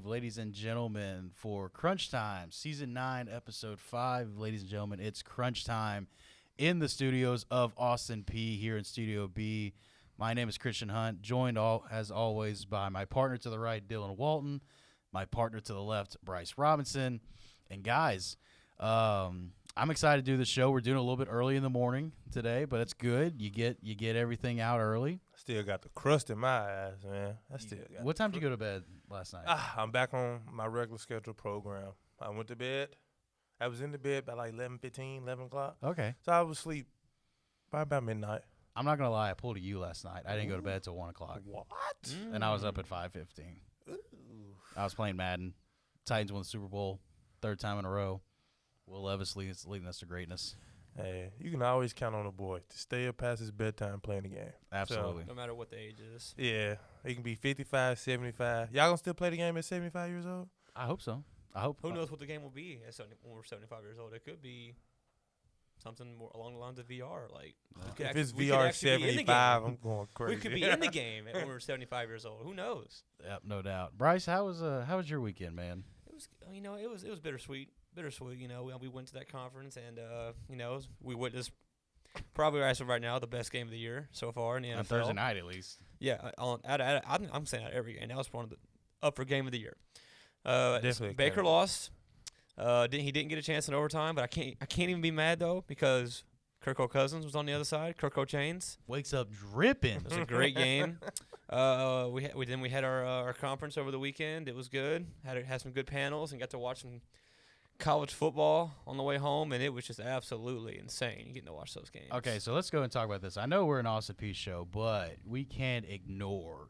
live, ladies and gentlemen, for Crunchtime, Season 9, Episode 5. Ladies and gentlemen, it's Crunchtime in the studios of Austin Peay here in Studio B. My name is Christian Hunt, joined as always by my partner to the right, Dylan Walton, my partner to the left, Bryce Robinson. And guys, I'm excited to do the show. We're doing it a little bit early in the morning today, but it's good. You get everything out early. Still got the crust in my eyes, man. What time did you go to bed last night? I'm back on my regular schedule program. I went to bed. I was in the bed by like 11:15, 11 o'clock. Okay. So I was asleep by about midnight. I'm not going to lie. I pulled a U last night. I didn't go to bed till 1 o'clock. What? And I was up at 5:15. I was playing Madden. Titans won the Super Bowl, third time in a row. Will Levis leading us to greatness. Hey, you can always count on a boy to stay up past his bedtime playing the game. Absolutely. No matter what the age is. Yeah. He can be 55, 75. Y'all going to still play the game at 75 years old? I hope so. Who knows what the game will be when we're 75 years old? It could be something more along the lines of VR. Like if it's VR 75, I'm going crazy. We could be in the game when we're 75 years old. Who knows? Yep, no doubt. Bryce, how was your weekend, man? It was it was bittersweet. We went to that conference and we witnessed probably as of right now the best game of the year so far in the NFL. On Thursday night at least. Yeah, I'm saying that every game. That was one of the up for game of the year. Definitely. Baker lost. He didn't get a chance in overtime, but I can't even be mad though because Kirko Cousins was on the other side. Kirko Chains wakes up dripping. It was a great game. We had our conference over the weekend. It was good. Had some good panels and got to watch some college football on the way home, and it was just absolutely insane. You getting to watch those games. Okay, so let's go and talk about this. I know we're an Austin Peay show, but we can't ignore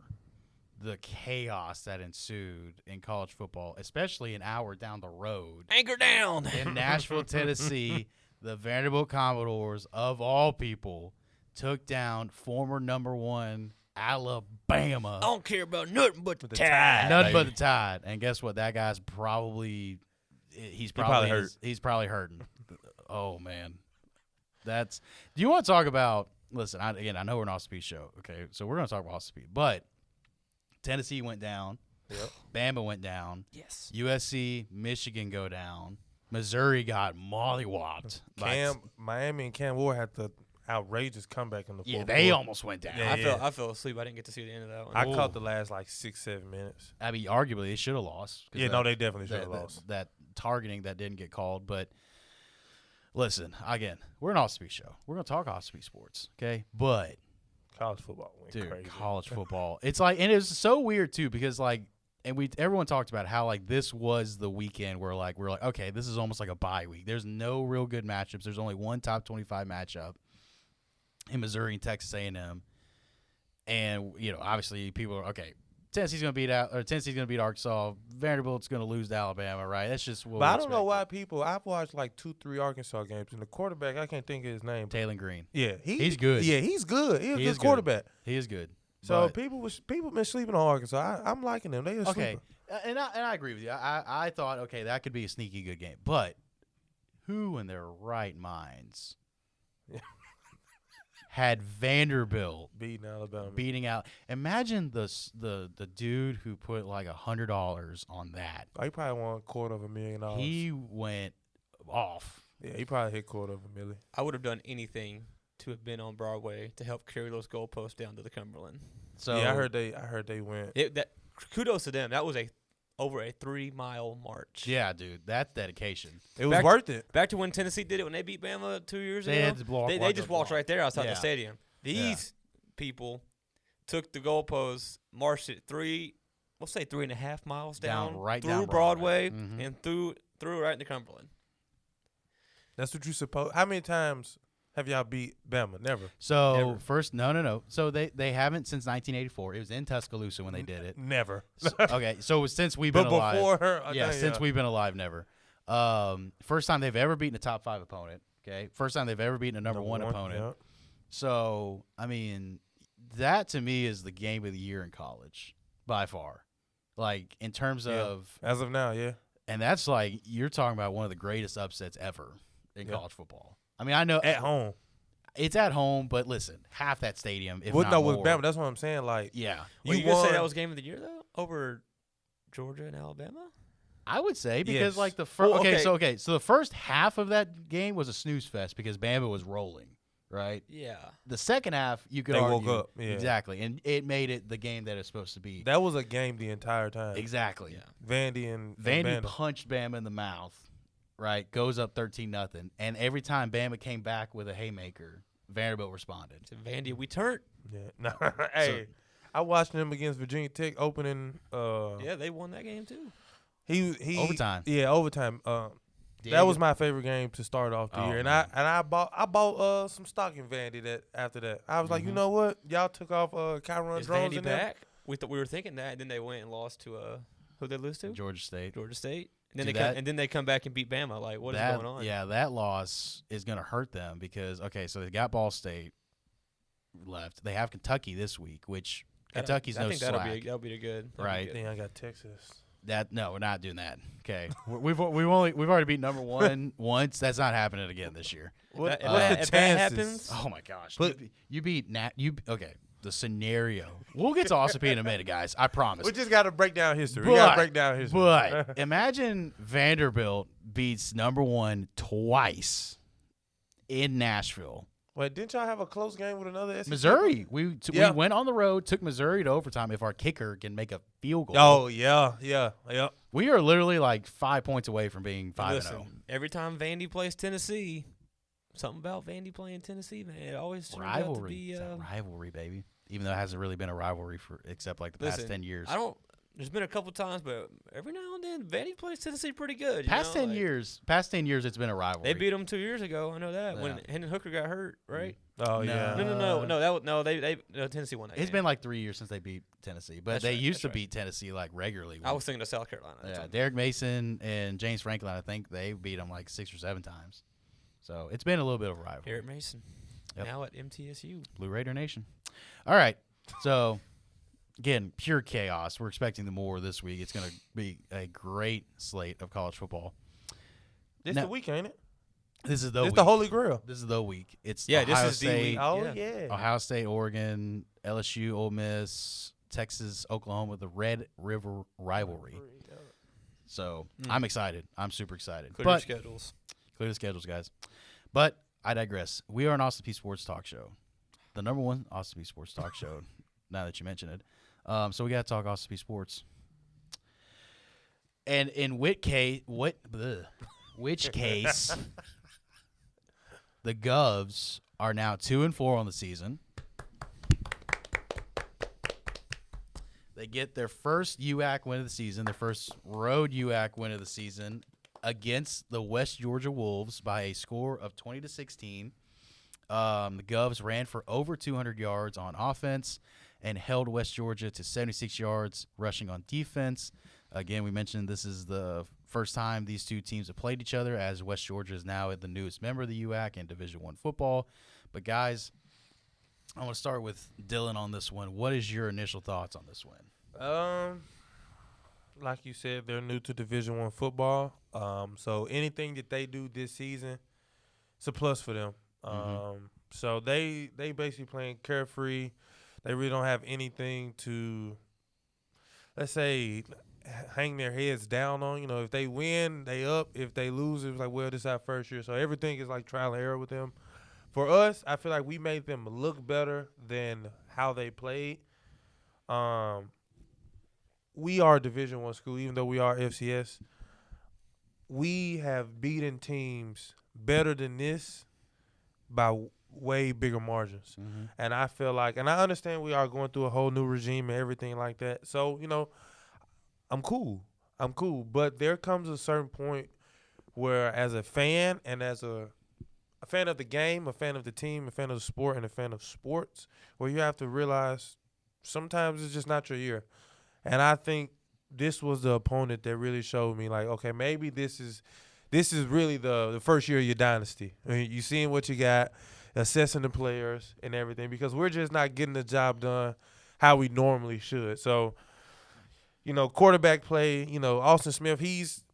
the chaos that ensued in college football, especially an hour down the road. Anchor down! In Nashville, Tennessee, the Vanderbilt Commodores, of all people, took down former number 1 Alabama. I don't care about nothing but the Tide. Nothing but the Tide. And guess what? That guy's probably hurt. He's probably hurting. Oh, man. Do you want to talk about – listen, I know we're an Austin Peay show, okay? So we're going to talk about Austin Peay. But Tennessee went down. Yep. Bama went down. Yes. USC, Michigan go down. Missouri got mollywopped. Miami and Cam Ward had the outrageous comeback in the fourth quarter. They almost went down. Yeah, I fell asleep. I didn't get to see the end of that one. I caught the last like 6-7 minutes. I mean, arguably they should have lost. Yeah, they definitely should have lost. That targeting that didn't get called. But listen, again, we're an Austin Peay show. We're going to talk Austin Peay sports, okay? But college football went crazy. College football. It's like, and it was so weird too because like, and everyone talked about how like this was the weekend where like we're like, okay, this is almost like a bye week. There's no real good matchups. There's only one top 25 matchup in Missouri and Texas A&M, and obviously people are okay. Tennessee's going to beat Arkansas. Vanderbilt's going to lose to Alabama, right? That's just what. But I don't know why I've watched like 2-3 Arkansas games, and the quarterback I can't think of his name. Taylor Green. Yeah, he's good. Yeah, he's good. He's a good quarterback. He is good. So people been sleeping on Arkansas. I'm liking them. They just okay, and I agree with you. I thought okay that could be a sneaky good game, but who in their right minds had Vanderbilt beating out? Imagine the dude who put like $100 on that. Oh, he probably won $250,000. He went off. Yeah, he probably hit $250,000. I would have done anything to have been on Broadway to help carry those goalposts down to the Cumberland. So yeah, I heard they went. Kudos to them. That was over a 3-mile march. Yeah, dude, that's dedication. It was worth it. Back to when Tennessee did it when they beat Bama 2 years ago. They just walked right there outside the stadium. These people took the goalposts, marched it 3.5 miles down through Broadway, and threw it right in the Cumberland. That's what you suppose. How many times have y'all beat Bama? Never. So Never. First, no. So they haven't since 1984. It was in Tuscaloosa when they did it. Never. Okay, so since we've been alive. Before her, since we've been alive, never. First time they've ever beaten a top 5 opponent. Okay, first time they've ever beaten a number one opponent. Yeah. So I mean, that to me is the game of the year in college by far. Like in terms of as of now, yeah. And that's like you're talking about one of the greatest upsets ever in college football. I mean, I know at home. It's at home, but listen, half that stadium, if not with more. Bama, that's what I'm saying. Like, yeah. You gonna say that was game of the year though? Over Georgia and Alabama? I would say because Yes. like the first Well, so the first half of that game was a snooze fest because Bama was rolling, right? Yeah. The second half you could They argue woke up, yeah. exactly, and it made it the game that it's supposed to be. That was a game the entire time. Exactly. Yeah. Vandy and Vandy Bama. punched Bama in the mouth, right? Goes up 13-0, and every time Bama came back with a haymaker, Vanderbilt responded. To Vandy, we turned. Yeah. No, hey, I watched them against Virginia Tech opening. Yeah, they won that game too. He Overtime. Yeah, overtime. That was my favorite game to start off the Oh, year, and man. I bought some stock in Vandy that after that. I was like, you know what, y'all took off Kyron Is Drones Vandy in there. back? We were thinking that, and then they went and lost to who they lose to? Georgia State. Georgia State. And then Dude, and then they come back and beat Bama. Like, what is going on? Yeah, that loss is going to hurt them because so they got Ball State left. They have Kentucky this week, which Kentucky's I no think slack. that'll be good. Right. I think I got Texas. No, we're not doing that. Okay, we've already beat number one once. That's not happening again this year. What's If the that chances? happens, Oh my gosh! But- you beat okay. The scenario. We'll get to Austin Peay in a minute, guys. I promise. We just got to break down history. We got to break down history. But imagine Vanderbilt beats number one twice in Nashville. Wait, didn't y'all have a close game with another SEC? Missouri. We Yeah. went on the road, took Missouri to overtime. If our kicker can make a field goal, Oh yeah. we are literally like 5 points away from being 5-0. listen, every time Vandy plays Tennessee, something about Vandy playing Tennessee, man, it always turns out to Rivalry, be. it's a rivalry, baby. Even though it hasn't really been a rivalry for except like the past 10 years. There's been a couple times, but every now and then Vandy plays Tennessee pretty good. Past 10 years, it's been a rivalry. They beat them 2 years ago. I know that when Yeah. Hendon Hooker got hurt, right? Oh yeah. No. Tennessee won that. It's game. been like 3 years since they beat Tennessee, but That's they right, used that's to right. beat Tennessee like regularly. I was thinking of South Carolina. That's Yeah, all. Derek Mason and James Franklin, I think they beat them like 6 or 7 times. So it's been a little bit of a rivalry. Garrett Mason, Yep. now at MTSU. Blue Raider Nation. All right. So, again, pure chaos. We're expecting the more this week. It's going to be a great slate of college football. This Now- the week, ain't it? This is the It's week. the Holy Grail. This is the week. It's Yeah, this Ohio is the State, week. Oh Yeah. yeah. Ohio State, Oregon, LSU, Ole Miss, Texas, Oklahoma, the Red River rivalry. So I'm excited. I'm super excited. Clear But your schedules. clear the schedules, guys. But I digress. We are an Austin Peay Sports talk show, the number one Austin Peay Sports talk show. Now that you mention it, so we got to talk Austin Peay Sports. And in which case, the Govs are now 2-4 on the season. They get their first UAC win of the season, their first road UAC win of the season against the West Georgia Wolves by a score of 20-16. The Govs ran for over 200 yards on offense and held West Georgia to 76 yards rushing on defense. Again, we mentioned this is the first time these two teams have played each other, as West Georgia is now the newest member of the UAC in Division I football. But, guys, I want to start with Dylan on this one. What is your initial thoughts on this win? Like you said, they're new to Division I football. So anything that they do this season, it's a plus for them. So they basically playing carefree. They really don't have anything to, let's say, hang their heads down on. You know, if they win, they up. If they lose, it's like, well, this is our first year. So everything is like trial and error with them. For us, I feel like we made them look better than how they played. We are a Division I school, even though we are FCS. We have beaten teams better than this by way bigger margins. And I feel like, and I understand we are going through a whole new regime and everything like that. So, you know, I'm cool. But there comes a certain point where as a fan and as a fan of the game, a fan of the team, a fan of the sport, and a fan of sports, where you have to realize sometimes it's just not your year. And I think this was the opponent that really showed me, like, okay, maybe this is really the first year of your dynasty. I mean, you seeing what you got, assessing the players and everything, because we're just not getting the job done how we normally should. So, you know, quarterback play, you know, Austin Smith, he's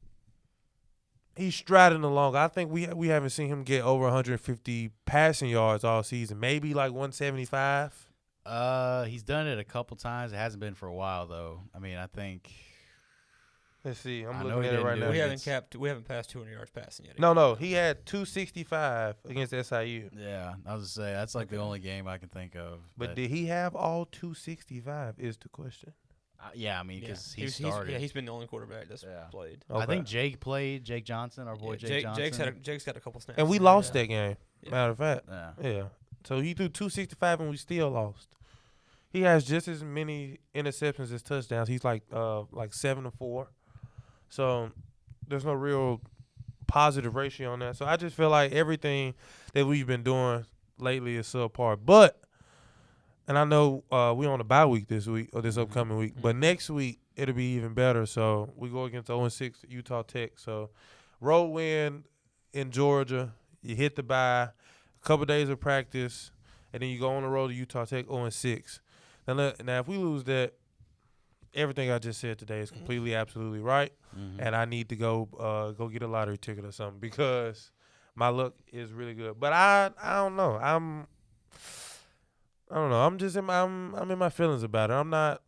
striding along. I think we haven't seen him get over 150 passing yards all season, maybe like 175. He's done it a couple times. It hasn't been for a while, though. I mean, I think Let's see. I'm I know looking he at it didn't right do now. it. We haven't passed 200 yards passing yet. No. He had 265 against SIU. Yeah, I was gonna say that's like the only game I can think of. But did he have all 265 is the question. Yeah, I mean, because he started. He's been the only quarterback that's played. Okay. I think Jake played. Jake Johnson, our boy Jake Johnson. Jake's got a couple snaps. And we lost that game. Yeah. Matter of fact. Yeah. So he threw 265 and we still lost. He has just as many interceptions as touchdowns. He's like 7-4. So there's no real positive ratio on that. So I just feel like everything that we've been doing lately is subpar. But, and I know we on a bye week this week or this upcoming week, but next week it'll be even better. So we go against 0-6 Utah Tech. So road win in Georgia. You hit the bye, a couple days of practice, and then you go on the road to Utah Tech 0-6. Now if we lose that, everything I just said today is completely, absolutely right, and I need to go get a lottery ticket or something because my luck is really good. But I don't know. I don't know. I'm in my feelings about it. I'm not.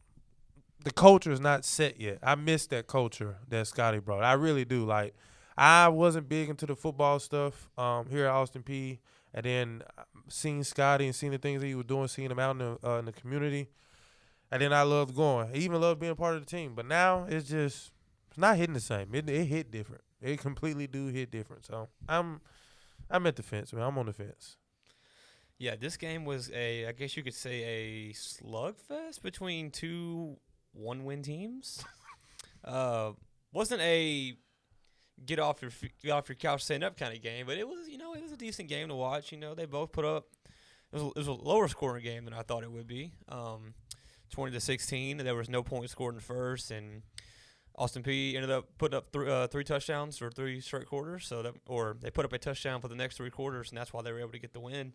The culture is not set yet. I miss that culture that Scotty brought. I really do. Like I wasn't big into the football stuff here at Austin Peay, and then seeing Scotty and seeing the things that he was doing, seeing him out in the community. And then I loved going. I even loved being part of the team. But now it's not hitting the same. It hit different. It completely do hit different. So I'm at the fence, man. I'm on the fence. Yeah, this game was I guess you could say a slugfest between two one-win teams. Wasn't a get off your couch, stand up kind of game, but it was a decent game to watch. They both put up. It was a lower scoring game than I thought it would be. 20-16. There was no points scored in the first, and Austin Peay ended up putting up three touchdowns for 3 straight quarters. Or they put up a touchdown for the next 3 quarters, and that's why they were able to get the win.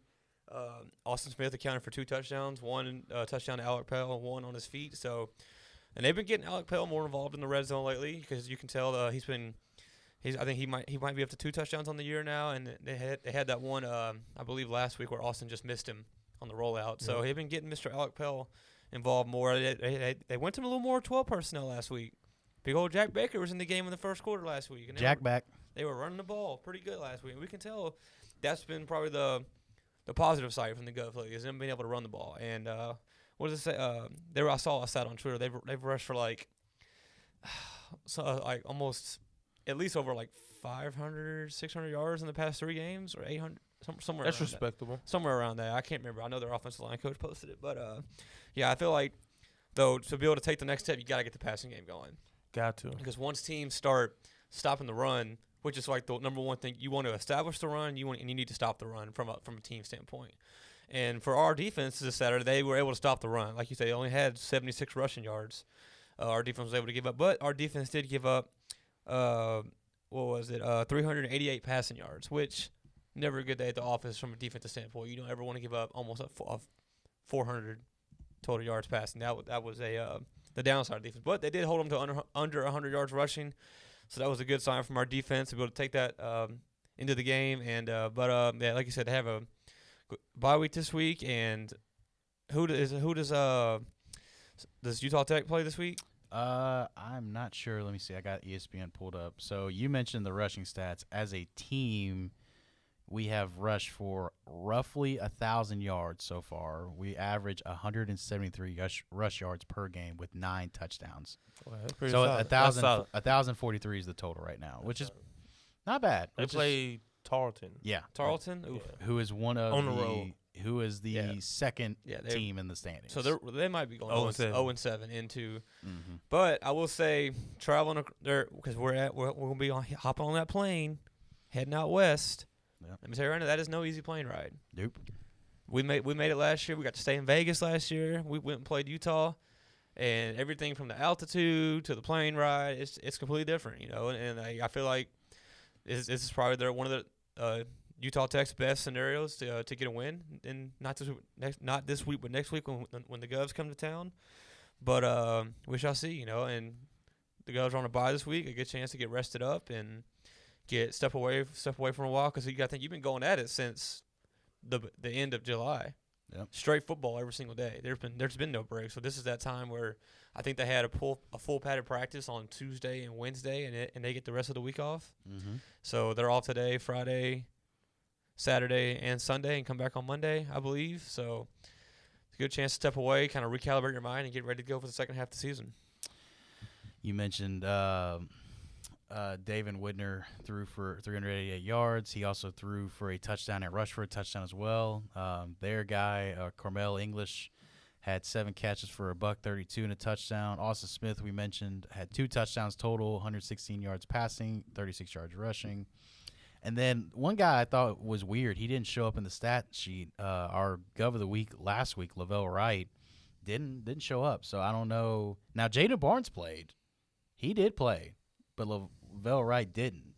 Austin Smith accounted for 2 touchdowns, 1 touchdown to Alec Pell, 1 on his feet. So, and they've been getting Alec Pell more involved in the red zone lately because you can tell I think he might be up to 2 touchdowns on the year now, and they had that one I believe last week where Austin just missed him on the rollout. Yeah. So they've been getting Mr. Alec Pell involved more. They went to a little more 12 personnel last week. Big old Jack Baker was in the game in the first quarter last week. And they were running the ball pretty good last week. And we can tell that's been probably the positive side from the Gov League is them being able to run the ball. And what does it say? I saw a stat on Twitter. They've rushed for like almost at least over like 500, 600 yards in the past 3 games or 800. Somewhere that's around respectable. Somewhere around that. I can't remember. I know their offensive line coach posted it. But, yeah, I feel like, though, to be able to take the next step, you got to get the passing game going. Got to. Because once teams start stopping the run, which is like the number one thing, you want to establish the run, and you need to stop the run from a team standpoint. And for our defense this Saturday, they were able to stop the run. Like you say, they only had 76 rushing yards. Our defense was able to give up. But our defense did give up, 388 passing yards, which – never a good day at the office from a defensive standpoint. You don't ever want to give up almost a 400 total yards passing. That was the downside of defense. But they did hold them to under 100 yards rushing, so that was a good sign from our defense to be able to take that into the game. And yeah, like you said, they have a bye week this week. And does Utah Tech play this week? I'm not sure. Let me see. I got ESPN pulled up. So you mentioned the rushing stats. As a team, we have rushed for roughly 1,000 yards so far. We average 173 rush yards per game with 9 touchdowns. Well, that's pretty so solid. 1,043 is the total right now, which is not bad. They play Tarleton. Yeah, Tarleton, who is one of on the road. Who is the second team in the standings? So they might be going 0-7 into. Mm-hmm. But I will say traveling there because we're gonna be hopping on that plane, heading out west. Yep. Let me tell you right now, that is no easy plane ride. Nope. We made it last year. We got to stay in Vegas last year. We went and played Utah, and everything from the altitude to the plane ride, it's completely different, And I feel like this is probably one of the Utah Tech's best scenarios to get a win, and not this week, but next week when the Govs come to town. But we shall see, And the Govs are on a bye this week, a good chance to get rested up and step away from a while, because you got to think you've been going at it since the end of July. Yep. Straight football every single day. There's been no break. So this is that time where I think they had a full padded practice on Tuesday and Wednesday, and they get the rest of the week off. Mm-hmm. So they're off today, Friday, Saturday, and Sunday, and come back on Monday, I believe. So it's a good chance to step away, kind of recalibrate your mind, and get ready to go for the second half of the season. You mentioned David Widner threw for 388 yards. He also threw for a touchdown and rushed for a touchdown as well. Their guy, Carmel English, had 7 catches for $132 and a touchdown. Austin Smith, we mentioned, had 2 touchdowns total, 116 yards passing, 36 yards rushing. And then one guy I thought was weird. He didn't show up in the stat sheet. Our Gov of the Week last week, Lavelle Wright, didn't show up. So I don't know. Now, Jaden Barnes played. He did play, but Lavelle Wright didn't.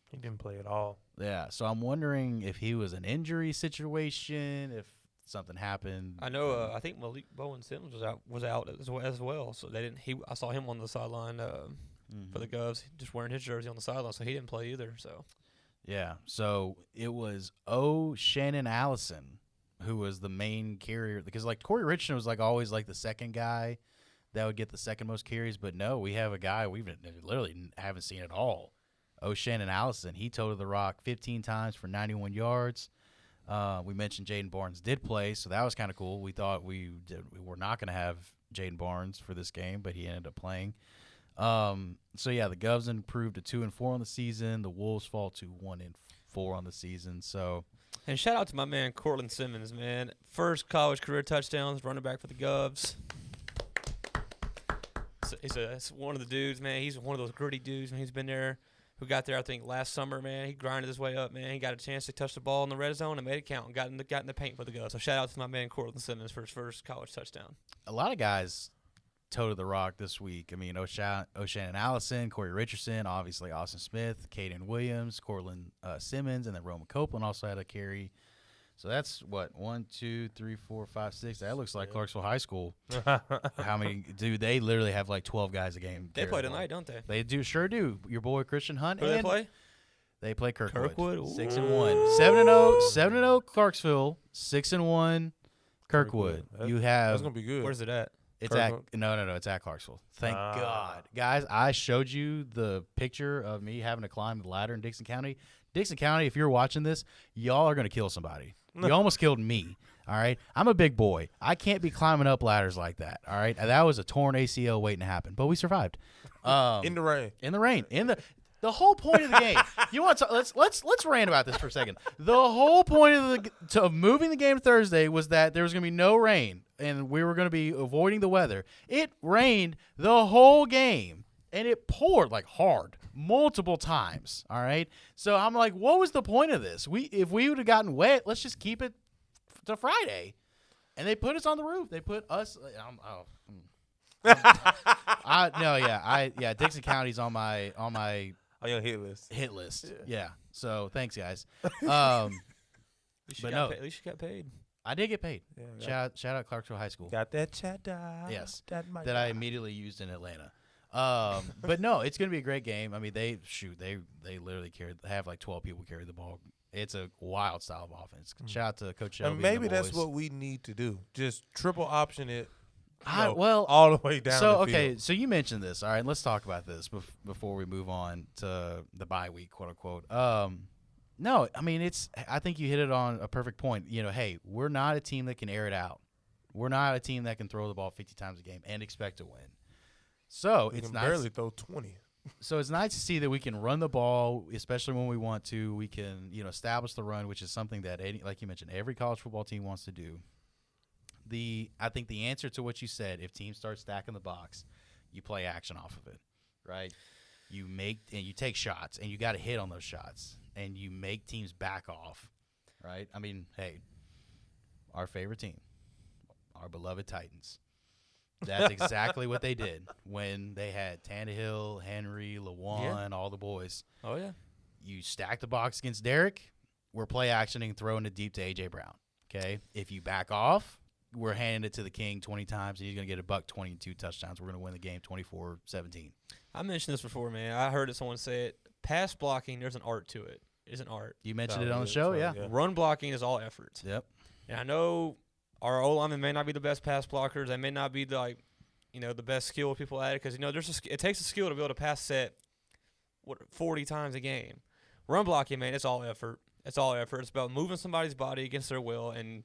He didn't play at all. Yeah, so I'm wondering if he was an injury situation, if something happened. I know. I think Malik Bowen Sims was out as well. So they didn't. I saw him on the sideline for the Govs, just wearing his jersey on the sideline. So he didn't play either. So yeah. So it was Shannon Allison who was the main carrier, because like Corey Richardson was like always like the second guy that would get the second most carries. But no, we have a guy we literally haven't seen at all. Shannon Allison. He toted the rock 15 times for 91 yards. We mentioned Jaden Barnes did play, so that was kind of cool. We thought we were not going to have Jaden Barnes for this game, but he ended up playing. So yeah, the Govs improved to 2-4 on the season. The Wolves fall to 1-4 on the season. So, and shout out to my man Cortland Simmons, man. First college career touchdowns, running back for the Govs. He's one of the dudes, man. He's one of those gritty dudes, man. He's been there. Who got there, I think, last summer, man. He grinded his way up, man. He got a chance to touch the ball in the red zone and made it count and got in the paint for the Govs. So shout out to my man Cortland Simmons for his first college touchdown. A lot of guys toted the rock this week. I mean, O'Shannon Allison, Corey Richardson, obviously Austin Smith, Caden Williams, Cortland Simmons, and then Roman Copeland also had a carry. So that's what, 1, 2, 3, 4, 5, 6. That looks like Clarksville High School. How many? Dude, they literally have like 12 guys a game. They play tonight, don't they? They sure do. Your boy Christian Hunt. Who do they play? They play Kirkwood. 6-1, Ooh. 7-0 Clarksville, 6-1 Kirkwood. That's gonna be good. Where's it at? It's Kirkwood? No, it's at Clarksville. Thank God, guys. I showed you the picture of me having to climb the ladder in Dixon County. Dixon County, if you're watching this, y'all are gonna kill somebody. You almost killed me. All right, I'm a big boy. I can't be climbing up ladders like that. All right, that was a torn ACL waiting to happen, but we survived. In the rain. The whole point of the game. You want to let's rant about this for a second. The whole point of moving the game to Thursday was that there was going to be no rain and we were going to be avoiding the weather. It rained the whole game and it poured like hard multiple times. All right, so I'm like, what was the point of this? If we would have gotten wet, let's just keep it to Friday. And they put us on the roof. They put us. Dixon County's on my On your hit list. hit list. Yeah. So thanks, guys. At least you got paid. I did get paid. Yeah, Shout out Clarksville High School. got that cheddar. Yes. That I immediately used in Atlanta. But no, it's gonna be a great game. I mean, they literally have like 12 people carry the ball. It's a wild style of offense. Shout out to Coach Shelby. And maybe and the that's boys. what we need to do. Just triple option it. Well, all the way down. So the okay, field. so you mentioned this. All right, let's talk about this before we move on to the bye week, quote unquote. No, I mean I think you hit it on a perfect point. You know, hey, we're not a team that can air it out. We're not a team that can throw the ball 50 times a game and expect to win. So we it's can nice. barely throw 20. So it's nice to see that we can run the ball, especially when we want to. We can, establish the run, which is something that, like you mentioned, every college football team wants to do. I think the answer to what you said, if teams start stacking the box, you play action off of it, right? You take shots, and you got to hit on those shots, and you make teams back off, right? I mean, hey, our favorite team, our beloved Titans. That's exactly what they did when they had Tannehill, Henry, Lewan, all the boys. Oh, yeah. You stack the box against Derek, we're play actioning and throwing it deep to A.J. Brown, okay? If you back off, we're handing it to the king 20 times, and he's going to get $120 and 2 touchdowns. We're going to win the game 24-17. I mentioned this before, man. I heard someone say it. Pass blocking, there's an art to it. It's an art. You mentioned it on the show, yeah. Run blocking is all effort. Yep. And I know our O-linemen may not be the best pass blockers. They may not be the the best skilled people at it because it takes a skill to be able to pass set 40 times a game. Run blocking, man, it's all effort. It's all effort. It's about moving somebody's body against their will and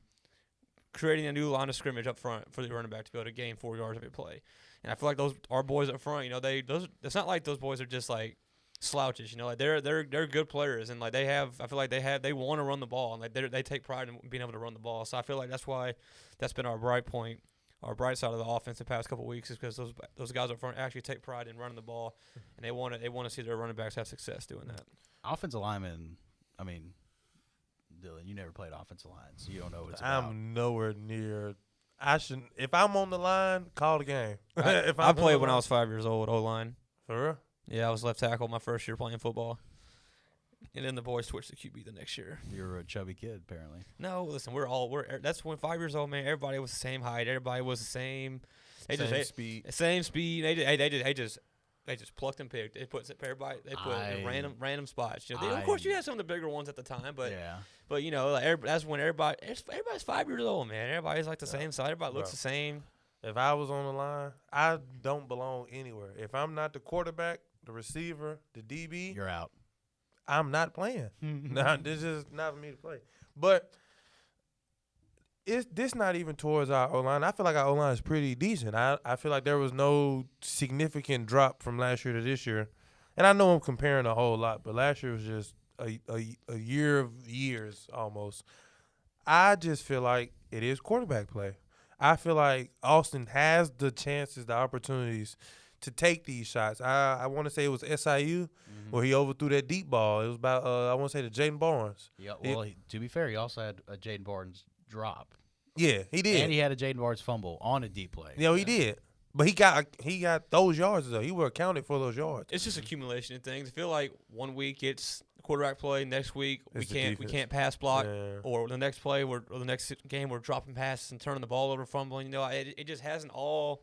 creating a new line of scrimmage up front for the running back to be able to gain 4 yards every play. And I feel like our boys up front, it's not like those boys are just like slouches, like they're good players and like they want to run the ball and like they take pride in being able to run the ball. So I feel like that's why that's been our bright point, our bright side of the offense the past couple of weeks is because those guys up front actually take pride in running the ball and they want to see their running backs have success doing that. Offensive linemen, I mean, Dylan, you never played offensive line, so you don't know what it's about. I'm nowhere near. I shouldn't. If I'm on the line, call the game. I played when I was 5 years old, O-line. For real? Yeah, I was left tackle my first year playing football. And then the boys switched to QB the next year. You were a chubby kid, apparently. No, listen, that's when 5 years old, man. Everybody was the same height. Everybody was the same. Same speed. Same speed. They just plucked and picked. They put everybody. They put in random spots. Of course, you had some of the bigger ones at the time, but that's when everybody's 5 years old, man. Everybody's like the same size. Everybody looks the same. If I was on the line, I don't belong anywhere. If I'm not the quarterback, the receiver, the DB, you're out. I'm not playing. No, this is not for me to play. But this not even towards our O-line. I feel like our O-line is pretty decent. I feel like there was no significant drop from last year to this year. And I know I'm comparing a whole lot, but last year was just a year of years almost. I just feel like it is quarterback play. I feel like Austin has the chances, the opportunities to take these shots. I want to say it was SIU where he overthrew that deep ball. It was about, I want to say, the Jaden Barnes. Yeah, well, to be fair, he also had a Jaden Barnes drop. Yeah, he did. And he had a Jaden Barnes fumble on a deep play. He did. But he got those yards, though. He were accounted for those yards. It's just accumulation of things. I feel like 1 week it's quarterback play, next week we can't pass block, or the next play or the next game we're dropping passes and turning the ball over, fumbling. It just hasn't all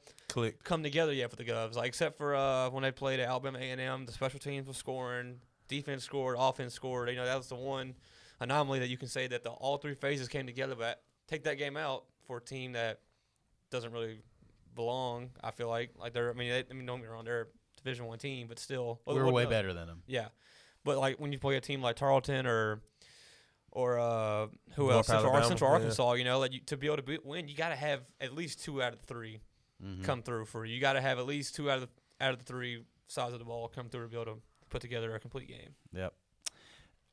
come together yet for the Govs. Like except for when they played at Alabama A&M, the special teams was scoring, defense scored, offense scored. That was the one anomaly that you can say that all three phases came together. But take that game out for a team that doesn't really belong. I feel like they're. Don't get me wrong, they're a Division I team, but still we're way better than them. Yeah. But like when you play a team like Tarleton or who else? Central Arkansas, to be able to win, you got to have at least 2 out of 3 come through for you. You got to have at least 2 out of the 3 sides of the ball come through to be able to put together a complete game. Yep.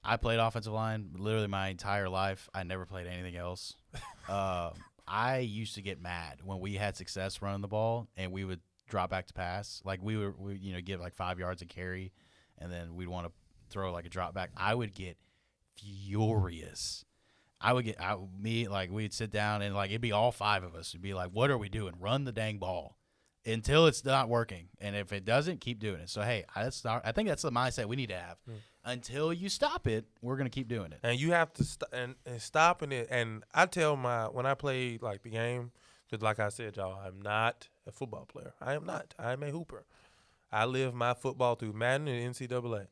I played offensive line literally my entire life. I never played anything else. I used to get mad when we had success running the ball and we would drop back to pass. Like we get like 5 yards of carry, and then we'd want to throw like a drop back. I would get furious. We'd sit down and like it'd be all 5 of us. It'd be like, what are we doing? Run the dang ball until it's not working, and if it doesn't, keep doing it. So hey, I think that's the mindset we need to have. Until you stop it, we're gonna keep doing it. And you have to and stopping it. And I tell when I play like the game, because like I said, y'all, I'm not a football player. I am not. I'm a hooper. I live my football through Madden and NCAA.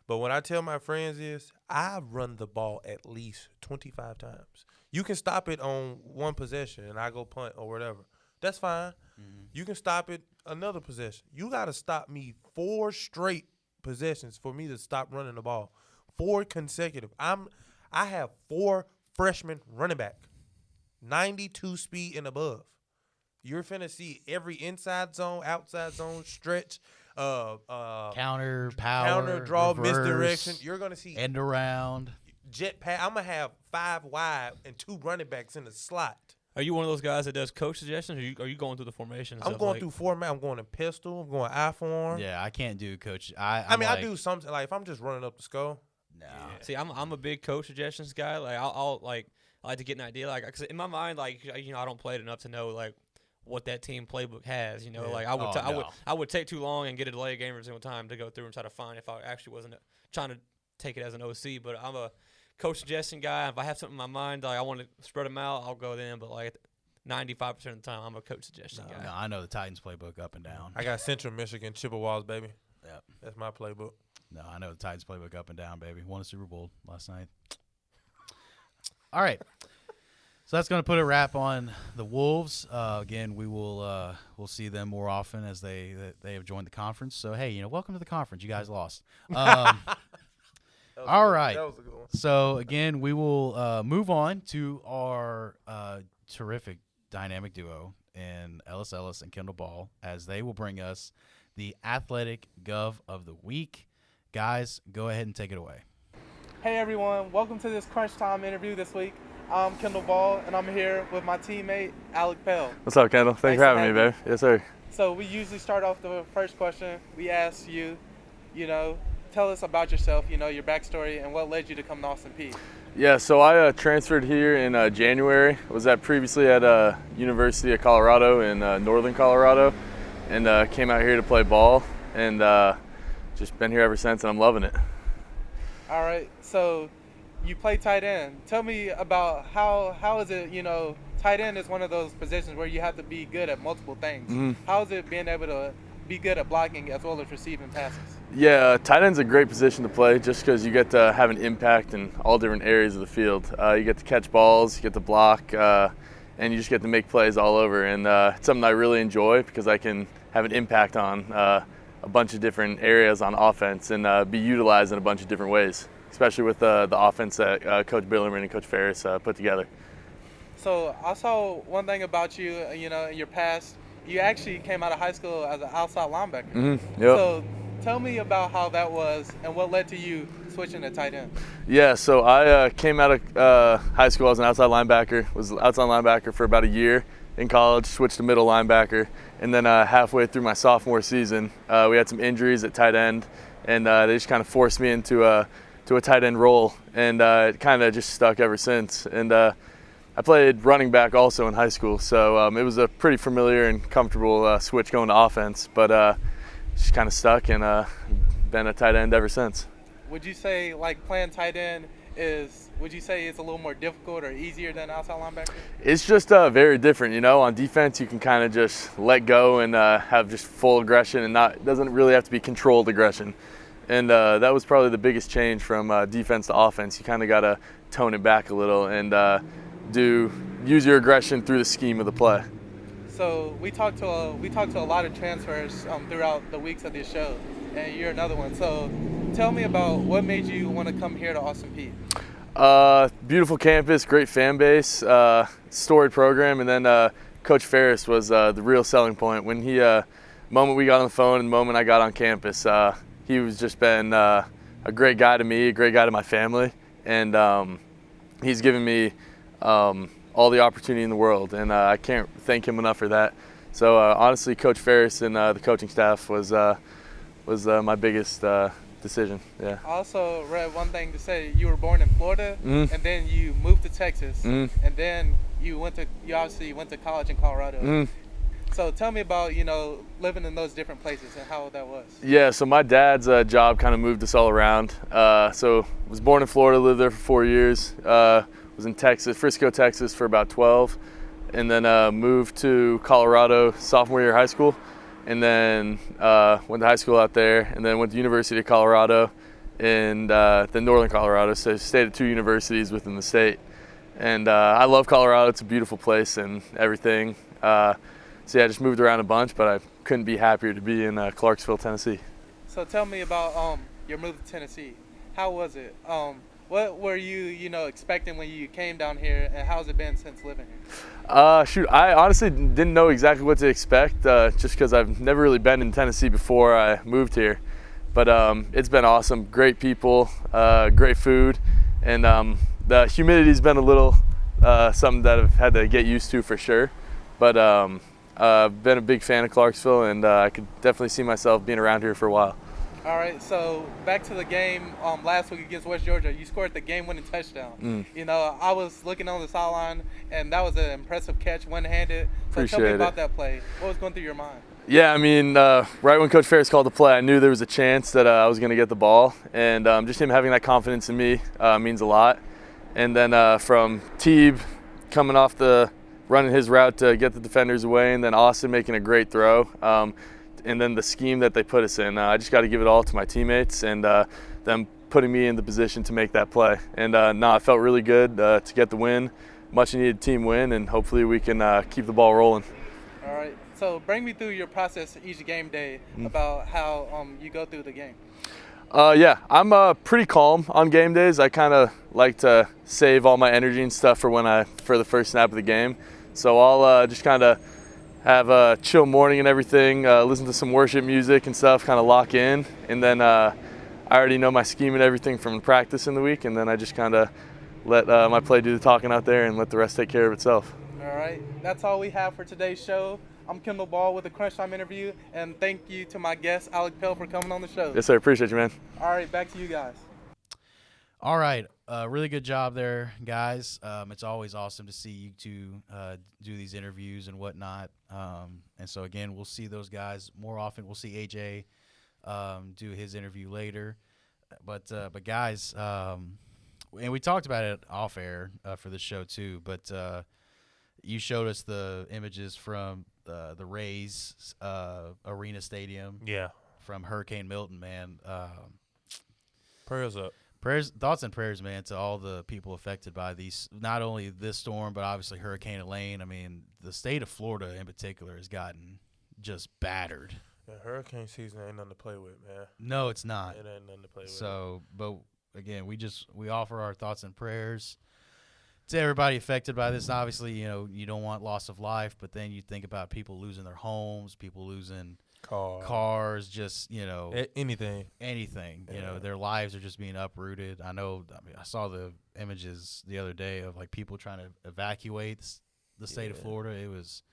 But what I tell my friends is I run the ball at least 25 times. You can stop it on one possession and I go punt or whatever. That's fine. You can stop it another possession. You got to stop me 4 straight possessions for me to stop running the ball. 4 consecutive. I have 4 freshman running back, 92 speed and above. You're finna see every inside zone, outside zone, stretch, counter, power, counter, draw, reverse, misdirection. You're gonna see end around, jet pass. I'm gonna have 5 wide and 2 running backs in the slot. Are you one of those guys that does coach suggestions, or are you going through the formation? I'm going through format. I'm going to pistol. I'm going I form. Yeah, I can't do coach. I do something like if I'm just running up the skull. No. Yeah. See, I'm a big coach suggestions guy. Like I'll like I like to get an idea. Like, cause in my mind, like I don't play it enough to know like what that team playbook has. Like I would take too long and get a delay game every single time to go through and try to find if I actually wasn't trying to take it as an OC. But I'm a coach suggestion guy. If I have something in my mind, like I want to spread them out, I'll go then. But like 95% of the time, I'm a coach suggestion guy. No, I know the Titans playbook up and down. I got Central Michigan Chippewas, baby. Yep. That's my playbook. No, I know the Titans playbook up and down, baby. Won a Super Bowl last night. All right. So that's going to put a wrap on the Wolves. Again, we'll see them more often as they have joined the conference. So, hey, welcome to the conference. You guys lost. All right. That was a good one. So, again, we will move on to our terrific dynamic duo in Ellis Ellis and Kendall Ball, as they will bring us the Athletic Gov of the Week. Guys, go ahead and take it away. Hey, everyone. Welcome to this Crunchtime interview this week. I'm Kendall Ball, and I'm here with my teammate, Alec Pell. What's up, Kendall? Thanks for having me, babe. Yes, sir. So we usually start off the first question. We ask you, tell us about yourself, your backstory, and what led you to come to Austin Peay. Yeah, so I transferred here in January. I was previously at University of Colorado in northern Colorado, and came out here to play ball, and just been here ever since, and I'm loving it. All right, so you play tight end. Tell me about how is it, tight end is one of those positions where you have to be good at multiple things. Mm-hmm. How is it being able to be good at blocking as well as receiving passes? Yeah, tight end's a great position to play just because you get to have an impact in all different areas of the field. You get to catch balls, you get to block, and you just get to make plays all over. And it's something I really enjoy because I can have an impact on a bunch of different areas on offense and be utilized in a bunch of different ways, especially with the offense that Coach Billerman and Coach Ferris put together. So I saw one thing about you, in your past. You actually came out of high school as an outside linebacker. Mm-hmm. Yep. So tell me about how that was and what led to you switching to tight end. Yeah, so I came out of high school as an outside linebacker, was outside linebacker for about a year in college, switched to middle linebacker, and then halfway through my sophomore season, we had some injuries at tight end, and they just kind of forced me into a tight end role, and it kind of just stuck ever since. And I played running back also in high school, so it was a pretty familiar and comfortable switch going to offense, but just kind of stuck and been a tight end ever since. Would you say playing tight end would you say it's a little more difficult or easier than outside linebacker? It's just very different, On defense, you can kind of just let go and have just full aggression, and it doesn't really have to be controlled aggression. And that was probably the biggest change from defense to offense. You kind of got to tone it back a little and use your aggression through the scheme of the play. So we talked to a lot of transfers throughout the weeks of this show, and you're another one. So tell me about what made you want to come here to Austin Peay. Beautiful campus, great fan base, storied program, and then Coach Ferris was the real selling point. When moment we got on the phone and the moment I got on campus, he was just been a great guy to me, a great guy to my family, and he's given me all the opportunity in the world, and I can't thank him enough for that. So honestly, Coach Ferris and the coaching staff was my biggest decision. Yeah. I also read one thing to say you were born in Florida, Mm-hmm. and then you moved to Texas, Mm-hmm. and then you obviously went to college in Colorado. Mm-hmm. So tell me about living in those different places and how that was. Yeah, so my dad's job kind of moved us all around. So was born in Florida, lived there for 4 years. Was in Texas, Frisco, Texas for about 12, and then moved to Colorado sophomore year of high school, and then went to high school out there, and then went to University of Colorado in the northern Colorado, so stayed at 2 universities within the state. And I love Colorado. It's a beautiful place and everything. So yeah, I just moved around a bunch, but I couldn't be happier to be in Clarksville, Tennessee. So tell me about your move to Tennessee. How was it? What were you, expecting when you came down here, and how's it been since living here? Shoot, I honestly didn't know exactly what to expect, just because I've never really been in Tennessee before I moved here. But it's been awesome. Great people, great food, and the humidity's been a little something that I've had to get used to for sure. But I've been a big fan of Clarksville, and I could definitely see myself being around here for a while. All right, so back to the game last week against West Georgia. You scored the game-winning touchdown. I was looking on the sideline, and that was an impressive catch, one-handed. So tell me about that play. What was going through your mind? Yeah, I mean, right when Coach Ferris called the play, I knew there was a chance that I was going to get the ball, and just him having that confidence in me means a lot. And then from Teeb coming off running his route to get the defenders away, and then Austin making a great throw. And then the scheme that they put us in, I just got to give it all to my teammates and them putting me in the position to make that play. And it felt really good to get the win. much-needed team win, and hopefully we can keep the ball rolling. All right. So bring me through your process each game day about how you go through the game. Yeah, I'm pretty calm on game days. I kind of like to save all my energy and stuff for the first snap of the game. So I'll just kind of have a chill morning and everything, listen to some worship music and stuff, kind of lock in, and then I already know my scheme and everything from practice in the week, and then I just kind of let my play do the talking out there and let the rest take care of itself. All right. That's all we have for today's show. I'm Kendall Ball with the Crunchtime interview, and thank you to my guest, Alec Pell, for coming on the show. Yes, sir. Appreciate you, man. All right, back to you guys. All right. Really good job there, guys. It's always awesome to see you two do these interviews and whatnot. And so, again, we'll see those guys more often. We'll see AJ do his interview later. But guys, and we talked about it off air for the show too, but you showed us the images from the Rays Arena Stadium. Yeah. From Hurricane Milton, man. Prayers up. Thoughts and prayers, man, to all the people affected by these, not only this storm, but obviously Hurricane Elaine. I mean, the state of Florida in particular has gotten just battered. Yeah, hurricane season ain't nothing to play with, man. No, it's not. It ain't nothing to play with. So, but again, we offer our thoughts and prayers to everybody affected by this. Obviously, you don't want loss of life, but then you think about people losing their homes, people losing cars, just anything. Yeah. Their lives are just being uprooted. I saw the images the other day of like people trying to evacuate the state of Florida. It was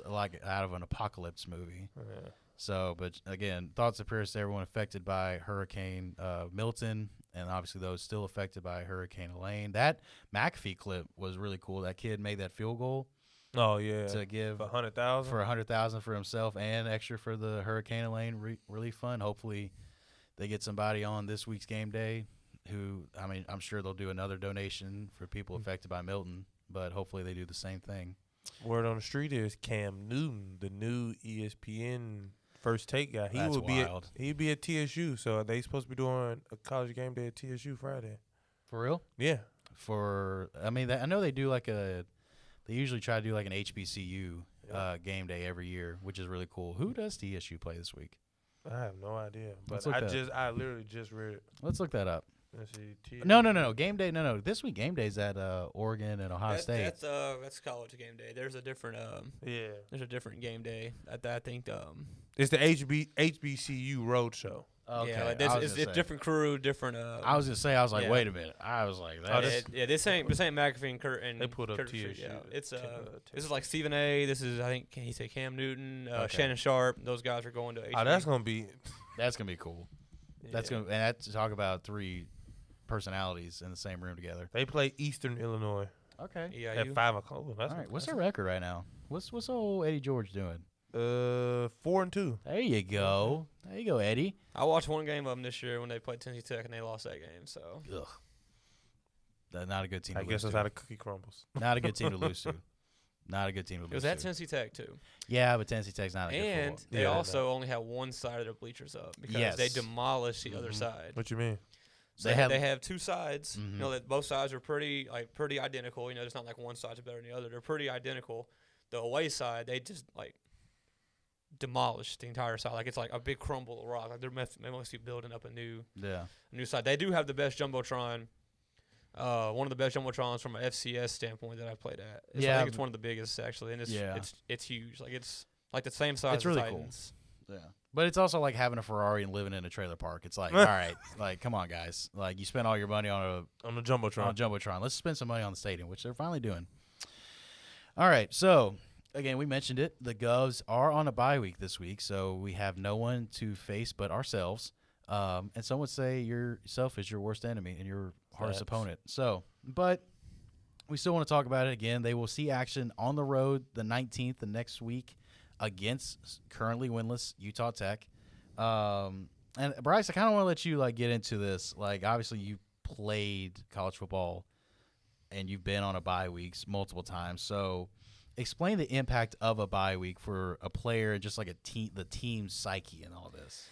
like out of an apocalypse movie. Yeah. So, but again, thoughts and prayers to everyone affected by Hurricane Milton, and obviously those still affected by Hurricane Elaine. That McAfee clip was really cool. That kid made that field goal. Oh yeah. To give $100,000 for $100,000 for himself and extra for the Hurricane Elaine relief fund. Hopefully, they get somebody on this week's game day. I'm sure they'll do another donation for people affected by Milton, but hopefully they do the same thing. Word on the street is Cam Newton, the new ESPN First Take guy. That's wild. He'd be at TSU, so they supposed to be doing a college game day at TSU Friday. For real? Yeah. I know they do they usually try to do like an HBCU game day every year, which is really cool. Who does TSU play this week? I have no idea, but I literally just read it. Let's look that up. Let's see. No. Game day. No. This week game day's at Oregon and Ohio State. That's college game day. There's a different There's a different game day. I think it's the HBCU Roadshow. Okay. Yeah, it's different crew, different. I was gonna say, I was like, wait a minute. I was like, this ain't McAfee and Kurt and they put up Curtis TSU. Street, yeah, it's this is like Stephen A. This is can he say Cam Newton, Shannon Sharp. Those guys are going to. Oh, that's gonna be cool. Yeah. That's to talk about three personalities in the same room together. They play Eastern Illinois. Okay. Yeah. At 5 o'clock. All right. What's their record right now? What's old Eddie George doing? 4-2. There you go. There you go, Eddie. I watched one game of them this year when they played Tennessee Tech and they lost that game. So. Ugh. That's not a good team. I guess that's how the cookie crumbles. Not a good team to lose to. Not a good team to lose. It was at Tennessee Tech too. Yeah, but Tennessee Tech's not a good football. And they also only have one side of their bleachers up because they demolished the other side. What you mean? So they have two sides. Mm-hmm. That both sides are pretty identical. It's not like one side's better than the other. They're pretty identical. The away side, they just demolished the entire side. Like it's like a big crumble of rock. Like they must be building up a new side. They do have the best jumbotron. One of the best jumbotrons from an FCS standpoint that I've played at. I think it's one of the biggest actually, and it's huge. Like it's like the same size. It's really as Titans. Cool. Yeah. But it's also like having a Ferrari and living in a trailer park. It's like, all right, like, come on, guys. Like, you spent all your money on the Jumbotron. Let's spend some money on the stadium, which they're finally doing. All right, so, again, we mentioned it. The Govs are on a bye week this week, so we have no one to face but ourselves. And some would say yourself is your worst enemy and your hardest opponent. So, but we still want to talk about it again. They will see action on the road the 19th, the next week, against currently winless Utah Tech. And Bryce, I kind of want to let you get into this. Obviously you played college football and you've been on a bye weeks multiple times. So explain the impact of a bye week for a player and just the team's psyche and all this.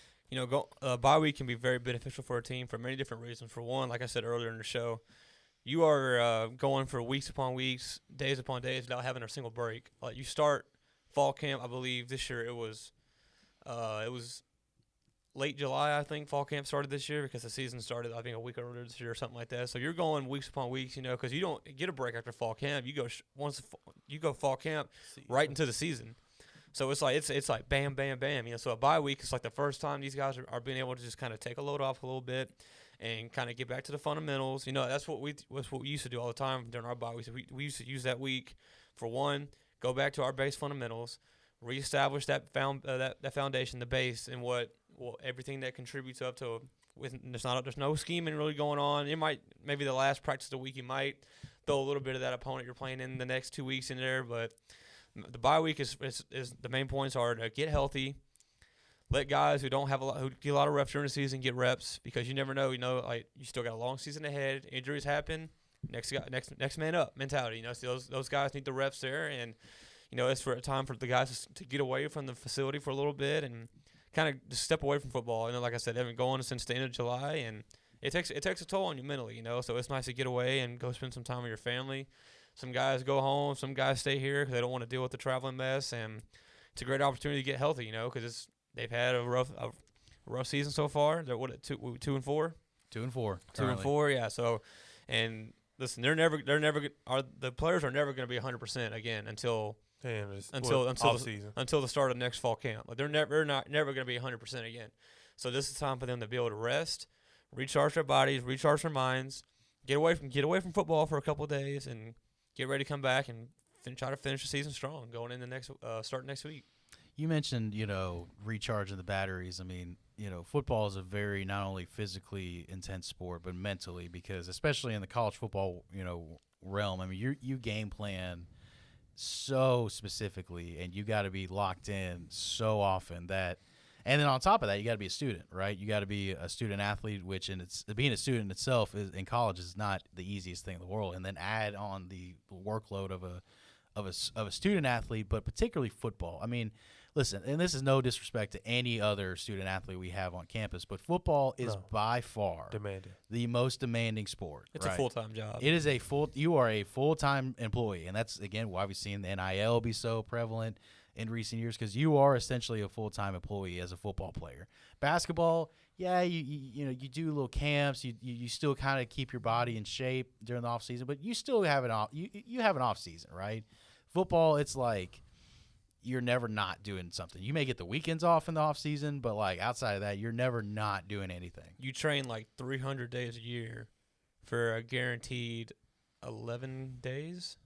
Bye week can be very beneficial for a team for many different reasons. For one, like I said earlier in the show, you are going for weeks upon weeks, days upon days without having a single break. Like you start fall camp, I believe this year it was late July, I think fall camp started this year because the season started, I think, a week earlier this year or something like that. So you're going weeks upon weeks, because you don't get a break after fall camp. You go you go fall camp right into the season. So it's like bam, bam, bam. So a bye week is like the first time these guys are being able to just kind of take a load off a little bit and kind of get back to the fundamentals. That's what we used to do all the time during our bye weeks. We used to use that week for one, go back to our base fundamentals, reestablish that foundation, the base, and everything that contributes up to. There's no scheming really going on. It maybe the last practice of the week you might throw a little bit of that opponent you're playing in the next 2 weeks in there, but the bye week is the main points are to get healthy, let guys who don't have who get a lot of reps during the season get reps, because you never know. Like you still got a long season ahead. Injuries happen. Next man up mentality. So those guys need the reps there, and it's for a time for the guys to get away from the facility for a little bit and kind of just step away from football. Like I said, they've been going since the end of July, and it takes a toll on you mentally. So it's nice to get away and go spend some time with your family. Some guys go home, some guys stay here because they don't want to deal with the traveling mess, and it's a great opportunity to get healthy. Because they've had a rough season so far. They're 2-4. 2-4. 2-4, yeah. So, and listen, the players are never going to be 100% again until the start of next fall camp. Like they're never going to be 100% again. So this is time for them to be able to rest, recharge their bodies, recharge their minds, get away from football for a couple of days, and get ready to come back and try to finish the season strong going into start next week. You mentioned, recharging the batteries. I mean, football is a very not only physically intense sport, but mentally, because especially in the college football, realm, I mean, you game plan so specifically, and you got to be locked in so often that, and then on top of that, you got to be a student, right? You got to be a student athlete, which being a student itself in college is not the easiest thing in the world, and then add on the workload of a student athlete, but particularly football. I mean, listen, and this is no disrespect to any other student athlete we have on campus, but football is by far the most demanding sport. It's a full-time job. It is you are a full-time employee, and that's, again, why we've seen the NIL be so prevalent in recent years, because you are essentially a full-time employee as a football player. Basketball, yeah, you do little camps, you still kind of keep your body in shape during the off season, but you still have you have an off season, right? Football, it's like you're never not doing something. You may get the weekends off in the off season, but like outside of that, you're never not doing anything. You train like 300 days a year for a guaranteed 11 days,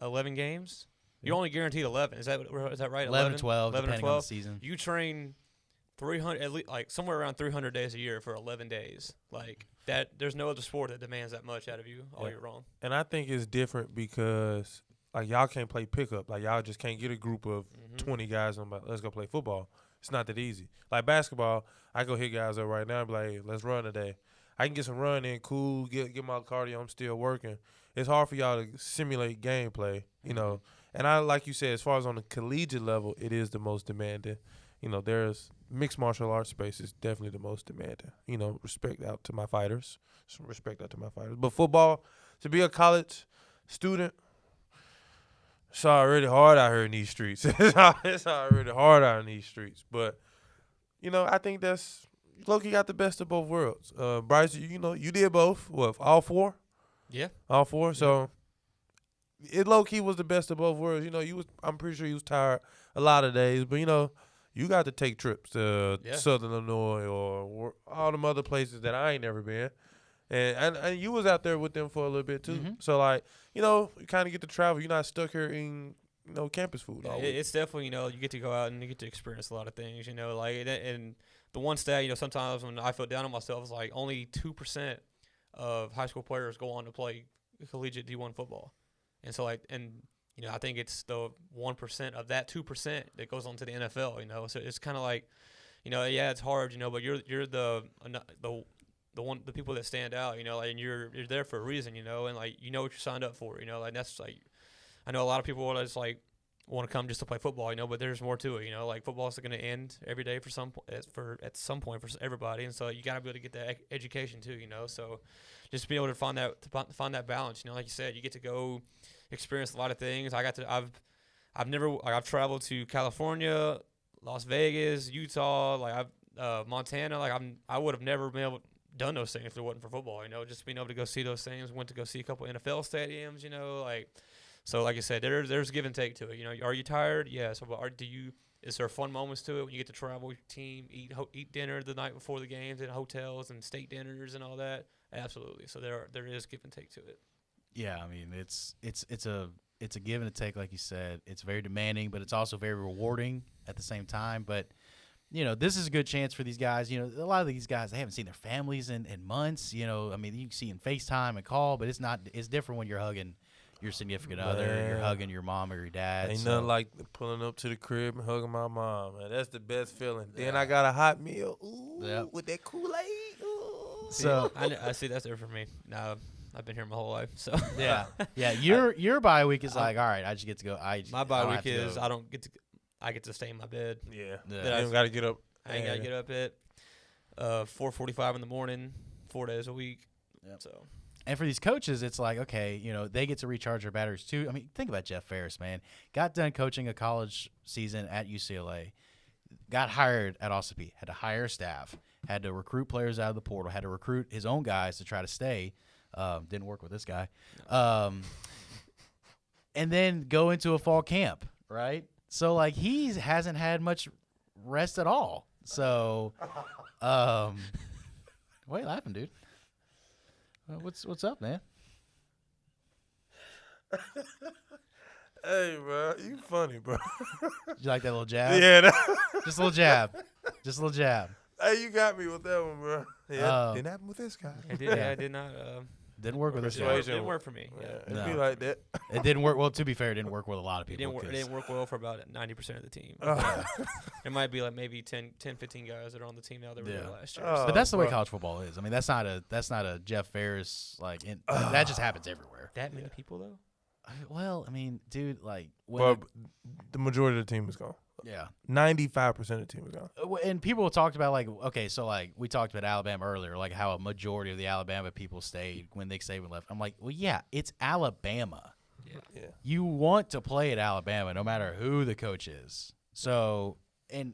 11 games. You're only guaranteed 11. Is that right? 11 to 12, depending on the season. You train 300, at least, like somewhere around 300 days a year for 11 days. Like that, there's no other sport that demands that much out of you all year long. And I think it's different because like y'all can't play pickup. Like y'all just can't get a group of 20 guys and let's go play football. It's not that easy. Like basketball, I go hit guys up right now and be like, hey, let's run today. I can get some run in, cool, get my cardio. I'm still working. It's hard for y'all to simulate gameplay, And I, like you said, as far as on the collegiate level, it is the most demanding. There's mixed martial arts space is definitely the most demanding. Respect out to my fighters. But football, to be a college student, it's already hard out here in these streets. It's already hard out in these streets. But, I think that's low-key got the best of both worlds. Bryce, you did both. What, all four? Yeah. All four? So it low-key was the best of both worlds. I'm pretty sure you was tired a lot of days. But, you got to take trips to Southern Illinois or all them other places that I ain't never been. And you was out there with them for a little bit too. Mm-hmm. So like, you kind of get to travel. You're not stuck here eating, campus food. It's definitely, you get to go out and you get to experience a lot of things, like, and the one stat, sometimes when I feel down on myself is like only 2% of high school players go on to play collegiate D1 football. And so I think it's the 1% of that 2% that goes on to the NFL, so it's kind of like, it's hard, but you're the people that stand out, and you're there for a reason, and like what you signed up for, like that's like, I know a lot of people are just like, want to come just to play football, but there's more to it, like football's going to end every day at some point for everybody, and so you got to be able to get that education too, so just be able to find that balance, like you said, you get to go experience a lot of things. I've traveled to California, Las Vegas, Utah, Montana, I would have never been able done those things if it wasn't for football, just being able to go see those things. Went to go see a couple NFL stadiums, So, like I said, there's give and take to it. Are you tired? Yes. But is there fun moments to it when you get to travel with your team, eat dinner the night before the games in hotels and state dinners and all that? Absolutely. So there is give and take to it. Yeah, I mean it's a give and a take, like you said. It's very demanding, but it's also very rewarding at the same time. But this is a good chance for these guys. A lot of these guys, they haven't seen their families in months. I mean, you can see in FaceTime and call, but it's different when you're hugging your significant other, you're hugging your mom or your dad. Ain't nothing like pulling up to the crib and hugging my mom, man. That's the best feeling. Yeah. Then I got a hot meal, with that Kool-Aid. Ooh. So I see that's there for me. No, I've been here my whole life, so yeah. Your bye week is all right. I just get to go. My bye week is I get to stay in my bed. Yeah. I don't got to get up. I ain't got to get up at 4:45 in the morning, 4 days a week. Yep. So. And for these coaches, it's like, okay, they get to recharge their batteries too. I mean, think about Jeff Ferris, man. Got done coaching a college season at UCLA, got hired at Austin Peay, had to hire staff, had to recruit players out of the portal, had to recruit his own guys to try to stay. Didn't work with this guy. And then go into a fall camp, right? So, he hasn't had much rest at all. So, why are you laughing, dude? What's up, man? Hey, bro, you funny, bro. You like that little jab? Yeah. Just a little jab. Just a little jab. Hey, you got me with that one, bro. Yeah, didn't happen with this guy. It did. Yeah, I did not. Didn't work with this guy. It didn't work for me. It'd be like that. It didn't work. Well, to be fair, it didn't work with a lot of people. It didn't work well for about 90% of the team. It might be maybe 10, 15 guys that are on the team now that were there last year. But that's the way college football is. I mean, that's not a Jeff Ferris that just happens everywhere. That many people though? Well, I mean, dude, the majority of the team is gone. Yeah, 95% of the team is gone. And people talked about we talked about Alabama earlier, how a majority of the Alabama people stayed when Nick Saban left. I'm like, well, yeah, it's Alabama. Yeah. You want to play at Alabama no matter who the coach is. So, and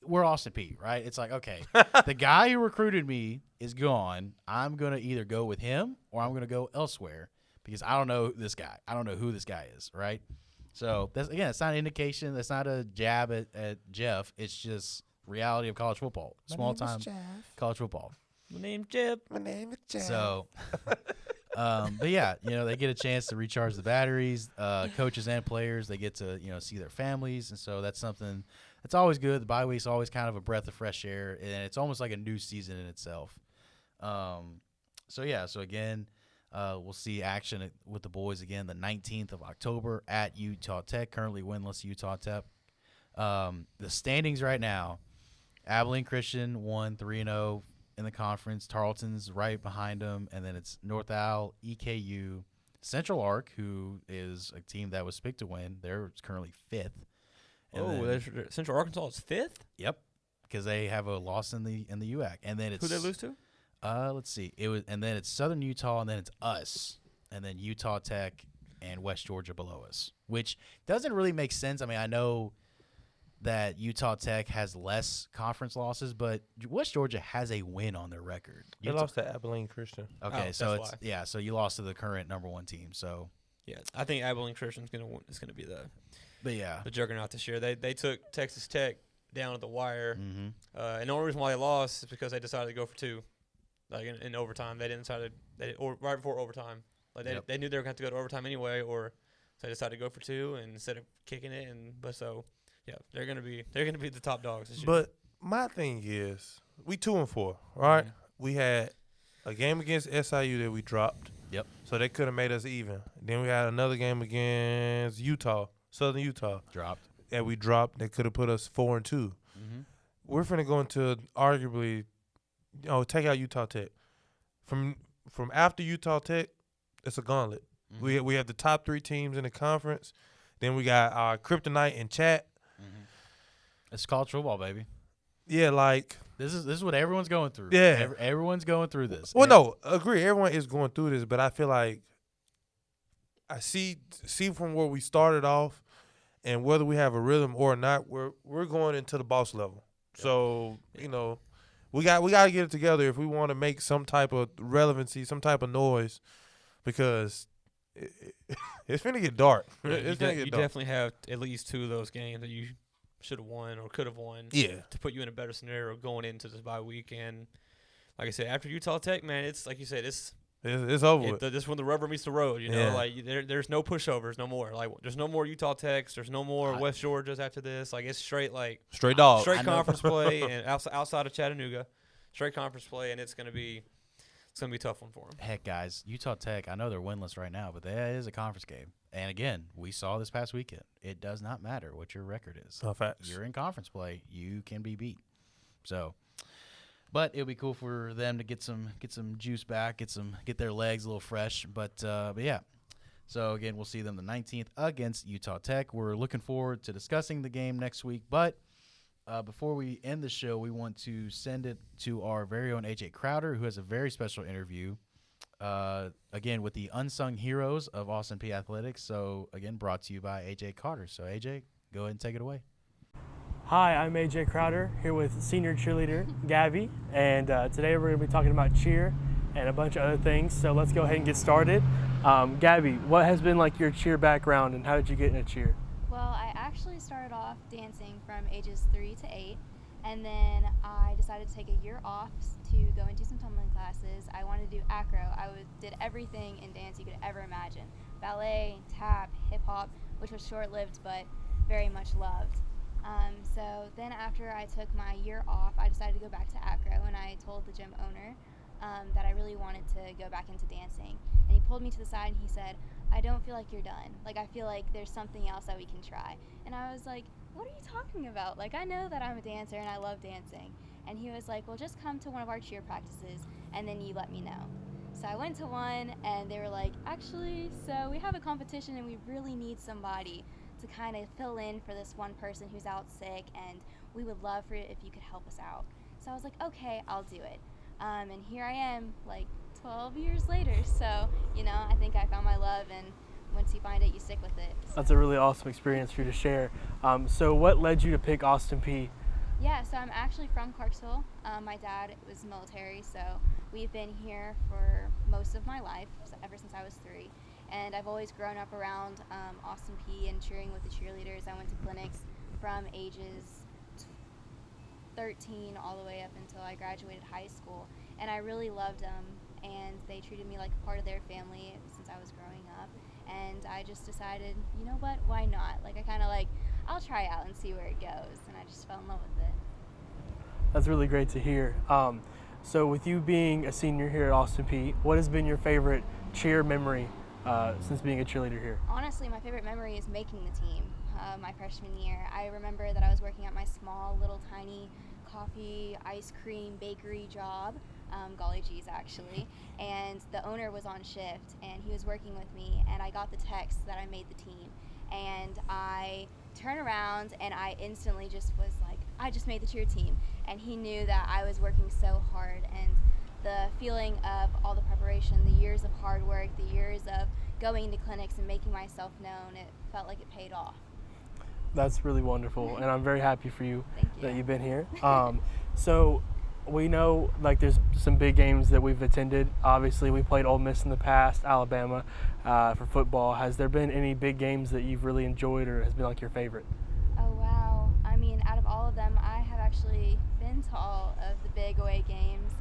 we're Austin Peay, right? It's like, okay, the guy who recruited me is gone. I'm going to either go with him or I'm going to go elsewhere because I don't know this guy. I don't know who this guy is, right? So, it's not an indication. That's not a jab at Jeff. It's just reality of college football. Small-time college football. My name's Jeff. My name is Jeff. So, but yeah, they get a chance to recharge the batteries. Coaches and players, they get to, see their families. And so that's something that's always good. The bye week's always kind of a breath of fresh air. And it's almost like a new season in itself. So again, we'll see action with the boys again the 19th of October at Utah Tech, currently winless Utah Tech. The standings right now, Abilene Christian won 3-0 in the conference. Tarleton's right behind them, and then it's North Al, EKU, Central Arc, who is a team that was picked to win. They're currently 5th. Central Arkansas is 5th? Yep, because they have a loss in the UAC. And then it's who they lose to? Let's see. And then it's Southern Utah, and then it's us, and then Utah Tech and West Georgia below us, which doesn't really make sense. I mean, I know that Utah Tech has less conference losses, but West Georgia has a win on their record. They lost to Abilene Christian. Okay, so so you lost to the current #1 team. So yeah, I think Abilene Christian is gonna be the juggernaut this year. They took Texas Tech down to the wire, and the only reason why they lost is because they decided to go for 2. In overtime, right before overtime. They knew they were going to have to go to overtime anyway, so they decided to go for 2 and instead of kicking it. They're going to be the top dogs this year. But my thing is, we 2-4, right? Yeah. We had a game against SIU that we dropped. Yep. So they could have made us even. Then we had another game against Utah, Southern Utah. Dropped. And we dropped. They could have put us 4-2. We're finna go into arguably. Take out Utah Tech. From after Utah Tech, it's a gauntlet. We have the top 3 teams in the conference. Then we got our kryptonite in chat. It's college football, baby. Yeah, like This is what everyone's going through. Yeah. Everyone's going through this. well, no, agree. Everyone is going through this, but I feel like I see from where we started off, and whether we have a rhythm or not, we're going into the boss level. Yep. So we got to get it together if we want to make some type of relevancy, some type of noise, because it's gonna get dark. It's gonna get You dark. definitely have at least 2 of those games that you should have won or could have won. Yeah. To put you in a better scenario going into this bye week. And like I said, after Utah Tech, man, it's like you said, it's over with. This when the rubber meets the road. You know, Yeah. like there's no pushovers no more. Like there's no more Utah Techs. There's no more West Georgias after this. Like it's straight dog. straight conference play, and outside of Chattanooga, straight conference play, and it's gonna be a tough one for them. Heck, guys, Utah Tech, I know they're winless right now, but that is a conference game. And again, we saw this past weekend. It does not matter what your record is. No facts. You're in conference play, you can be beat. So, but it'll be cool for them to get some juice back, get their legs a little fresh. But yeah. So again, we'll see them the 19th against Utah Tech. We're looking forward to discussing the game next week. But before we end the show, we want to send it to our very own AJ Crowder, who has a very special interview. Again, with the unsung heroes of Austin Peay Athletics. So again, brought to you by AJ Carter. So AJ, go ahead and take it away. Hi, I'm AJ Crowder here with senior cheerleader Gabby, and today we're going to be talking about cheer and a bunch of other things. So let's go ahead and get started. Gabby, what has been like your cheer background, and how did you get into cheer? Well, I actually started off dancing from ages 3 to 8, and then I decided to take a year off to go and do some tumbling classes. I wanted to do acro. Did everything in dance you could ever imagine. Ballet, tap, hip hop, which was short-lived but very much loved. So then after I took my year off, I decided to go back to acro, and I told the gym owner that I really wanted to go back into dancing. And he pulled me to the side and he said, I don't feel like you're done. Like, I feel like there's something else that we can try. And I was like, what are you talking about? Like, I know that I'm a dancer and I love dancing. And he was like, well, just come to one of our cheer practices and then you let me know. So I went to one, and they were like, actually, so we have a competition and we really need somebody to kind of fill in for this one person who's out sick, and we would love for it if you could help us out. So I was like, okay, I'll do it. And here I am, like 12 years later. So, I think I found my love, and once you find it, you stick with it. So. That's a really awesome experience for you to share. So what led you to pick Austin Peay? Yeah, so I'm actually from Clarksville. My dad was military, so we've been here for most of my life, ever since I was 3. And I've always grown up around Austin Peay and cheering with the cheerleaders. I went to clinics from ages 13 all the way up until I graduated high school. And I really loved them, and they treated me like a part of their family since I was growing up. And I just decided, you know what, why not? Like, I'll try out and see where it goes. And I just fell in love with it. That's really great to hear. So with you being a senior here at Austin Peay, what has been your favorite cheer memory since being a cheerleader here? Honestly, my favorite memory is making the team my freshman year. I remember that I was working at my small, little, tiny coffee, ice cream, bakery job, Golly Geez actually, and the owner was on shift, and he was working with me, and I got the text that I made the team, and I turned around and I instantly just was like, I just made the cheer team, and he knew that I was working so hard, and the feeling of all the preparation, the years of hard work, the years of going to clinics and making myself known, it felt like it paid off. That's really wonderful, and I'm very happy for you, Thank you. that you've been here. So we know, like, there's some big games that we've attended. Obviously, we played Ole Miss in the past, Alabama, for football. Has there been any big games that you've really enjoyed or has been like your favorite? Oh, wow. I mean, out of all of them, I have actually been to all of the big away games.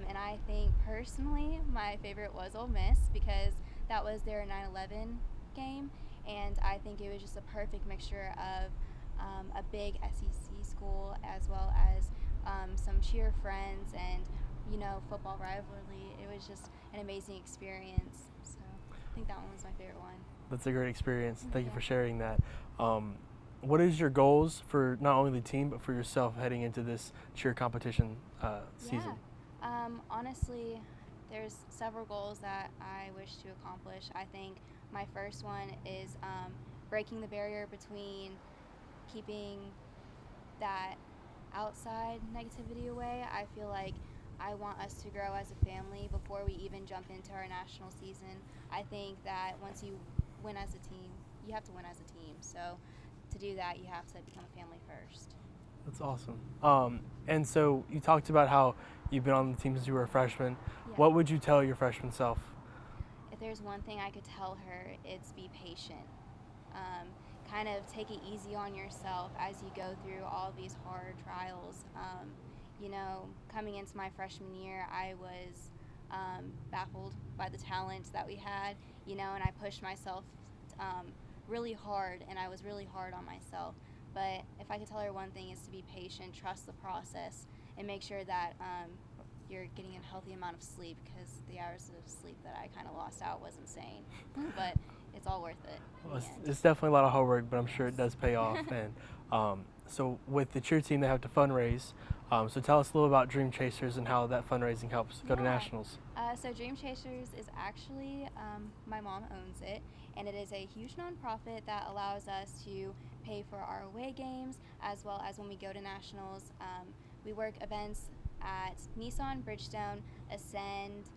And I think personally my favorite was Ole Miss, because that was their 9/11 game, and I think it was just a perfect mixture of a big SEC school as well as some cheer friends and, football rivalry. It was just an amazing experience, so I think that one was my favorite one. That's a great experience. Thank you for sharing that. What is your goals for not only the team but for yourself heading into this cheer competition season? Honestly, there's several goals that I wish to accomplish. I think my first one is breaking the barrier between keeping that outside negativity away. I feel like I want us to grow as a family before we even jump into our national season. I think that once you win as a team, you have to win as a team. So to do that, you have to become a family first. That's awesome. And so you talked about how you've been on the team since you were a freshman. Yeah. What would you tell your freshman self? If there's one thing I could tell her, it's be patient. Kind of take it easy on yourself as you go through all these hard trials. Coming into my freshman year, I was baffled by the talent that we had, and I pushed myself really hard, and I was really hard on myself. But if I could tell her one thing, is to be patient, trust the process, and make sure that you're getting a healthy amount of sleep, because the hours of sleep that I kind of lost out was insane. But it's all worth it. Well, it's definitely a lot of hard work, but I'm sure it does pay off. And so with the cheer team, they have to fundraise. So tell us a little about Dream Chasers and how that fundraising helps go to nationals. So Dream Chasers is actually, my mom owns it, and it is a huge nonprofit that allows us to pay for our away games, as well as when we go to nationals. We work events at Nissan, Bridgestone, Ascend,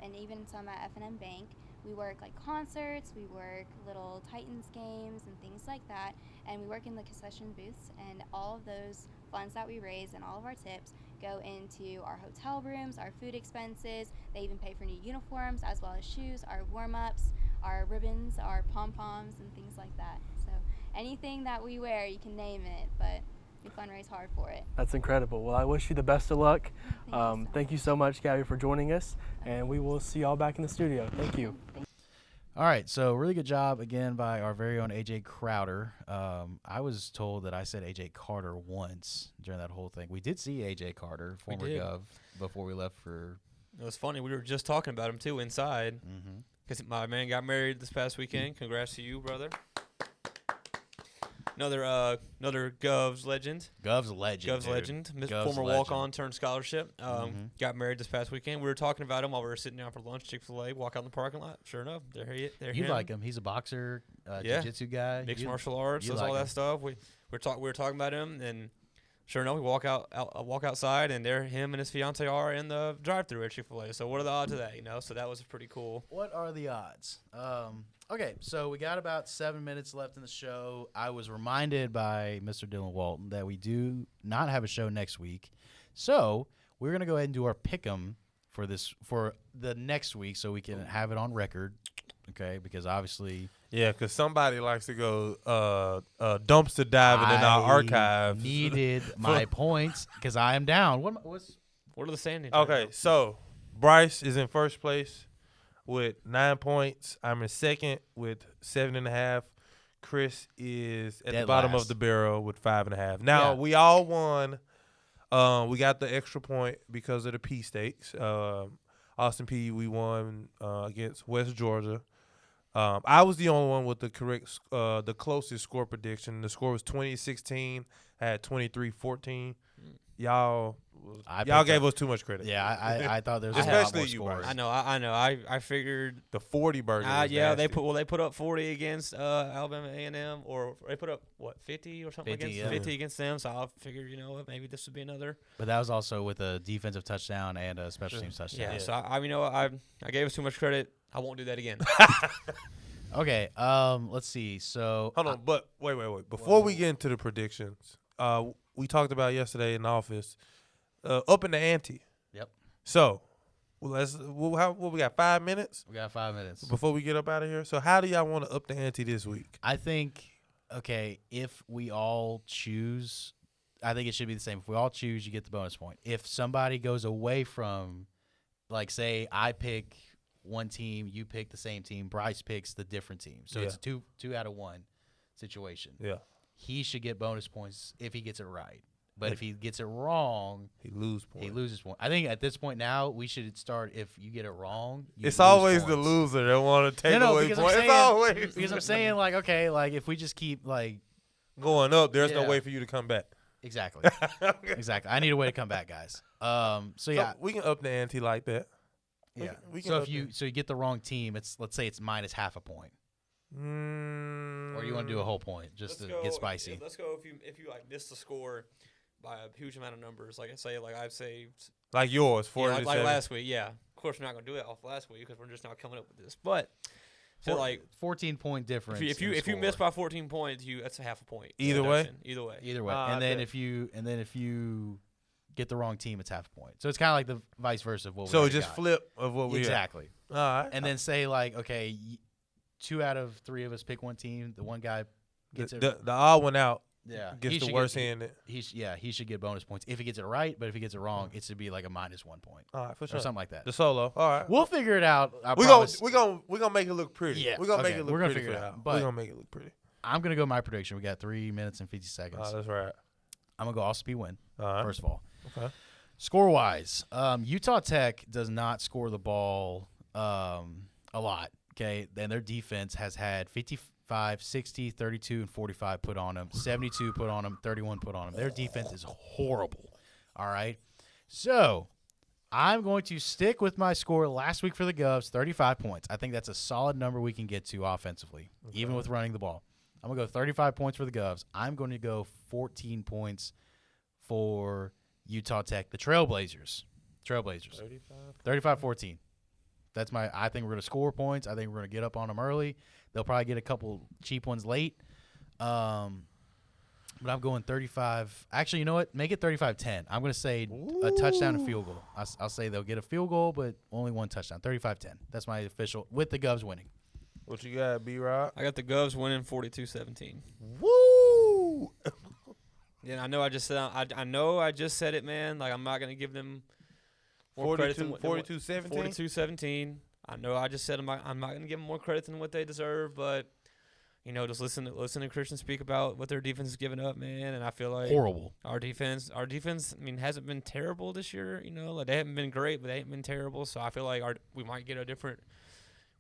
and even some at F&M Bank. We work like concerts, we work little Titans games and things like that, and we work in the concession booths, and all of those funds that we raise and all of our tips go into our hotel rooms, our food expenses. They even pay for new uniforms, as well as shoes, our warm-ups, our ribbons, our pom-poms, and things like that. So anything that we wear, you can name it, but we fundraise hard for it. That's incredible. Well, I wish you the best of luck. Thank you so much, Gabby, for joining us, and we will see y'all back in the studio. Thank you. All right, so really good job again by our very own AJ Crowder. I was told that I said AJ Carter once during that whole thing. We did see AJ Carter, former Gov, before we left for. It was funny. We were just talking about him too inside, because my man got married this past weekend. Congrats to you, brother. Another Gov's legend. Gov's legend. Former walk-on turned scholarship. Got married this past weekend. We were talking about him while we were sitting down for lunch. Chick-fil-A. Walk out in the parking lot. Sure enough, there You like him? He's a boxer, jiu-jitsu guy, mixed martial arts, does all that stuff. We were talking about him, and sure enough, we walk outside, and there him and his fiance are in the drive-thru at Chick-fil-A. So what are the odds of that? So that was pretty cool. What are the odds? Okay, so we got about 7 minutes left in the show. I was reminded by Mr. Dylan Walton that we do not have a show next week. So we're going to go ahead and do our pick'em for the next week so we can have it on record, okay, because obviously – yeah, because somebody likes to go dumpster diving in our archives. Needed my points because I am down. What are the standings? Okay, so Bryce is in first place with 9 points. I'm in second with 7.5. Chris is at the bottom of the barrel with 5.5. Now, we all won. We got the extra point because of the P stakes. Austin Peay, we won against West Georgia. I was the only one with the closest score prediction. The score was 20-16. I had 23-14. Y'all gave us too much credit. Yeah, I thought there was especially a lot more scores. I know. I figured the 40 burger. Yeah, they put up 40 against Alabama A&M, or they put up 50 or something 50 against them. So I figured, maybe this would be another. But that was also with a defensive touchdown and a special teams touchdown. Yeah. So I gave us too much credit. I won't do that again. Okay. Let's see. So hold on, but wait. Before we get into the predictions, we talked about yesterday in the office. Up in the ante. Yep. So, we got 5 minutes? We got 5 minutes. Before we get up out of here. So, how do y'all want to up the ante this week? I think, if we all choose, I think it should be the same. If we all choose, you get the bonus point. If somebody goes away from, like, say, I pick one team, you pick the same team, Bryce picks the different team. So, it's two out of one situation. Yeah. He should get bonus points if he gets it right. But if he gets it wrong, he loses points. I think at this point now, we should start if you get it wrong. It's always the loser that want to take away points. It's always. Because I'm saying, if we just keep, going up, there's no way for you to come back. Exactly. Exactly. I need a way to come back, guys. So we can up the ante like that. Yeah. So if you get the wrong team, let's say it's minus half a point. Or you want to do a whole point just to get spicy? Yeah, let's go if you like miss the score by a huge amount of numbers. Like I've saved like yours, 40 like last week. Yeah, of course we're not gonna do it off last week because we're just not coming up with this. But so like 14-point difference. If you miss by 14 points, that's a half a point. Either way. Either way. And then if you get the wrong team, it's half a point. So it's kind of like the vice versa of what we So already just got. flip of what we exactly. All right. And then say like, okay, 2 out of 3 of us pick one team. The one guy gets it. The odd one out Yeah, gets the worst hand. He should get bonus points if he gets it right. But if he gets it wrong, it should be like a -1 point. All right, for sure. Or something like that. The solo. All right. We'll figure it out. We're gonna make it look pretty. Yeah, We're gonna okay, make it look we're gonna pretty. figure it out. We're But gonna make it look pretty. I'm gonna go my prediction. We got 3 minutes and 50 seconds. That's right. I'm gonna go Austin Peay win. All right. First of all, Okay. score wise, Utah Tech does not score the ball a lot. Okay, and their defense has had 55, 60, 32, and 45 put on them, 72 put on them, 31 put on them. Their defense is horrible. All right, so I'm going to stick with my score last week for the Govs, 35 points. I think that's a solid number we can get to offensively, even with running the ball. I'm going to go 35 points for the Govs. I'm going to go 14 points for Utah Tech, the Trailblazers. 35-14. That's I think we're going to score points. I think we're going to get up on them early. They'll probably get a couple cheap ones late. But I'm going 35. Actually, you know what? Make it 35-10. I'm going to say a touchdown and field goal. I'll say they'll get a field goal, but only one touchdown. 35-10. That's my official, with the Govs winning. What you got, B-Rob? I got the Govs winning 42-17. Woo! Yeah, I know. I just said it, man. Like I'm not gonna give them more credit than 42-17. 42-17. I know. I just said I'm not gonna give them more credit than what they deserve, but just listen to Christian speak about what their defense is giving up, man. And I feel like horrible. Our defense. I mean, hasn't been terrible this year. Like they haven't been great, but they haven't been terrible. So I feel like we might get a different.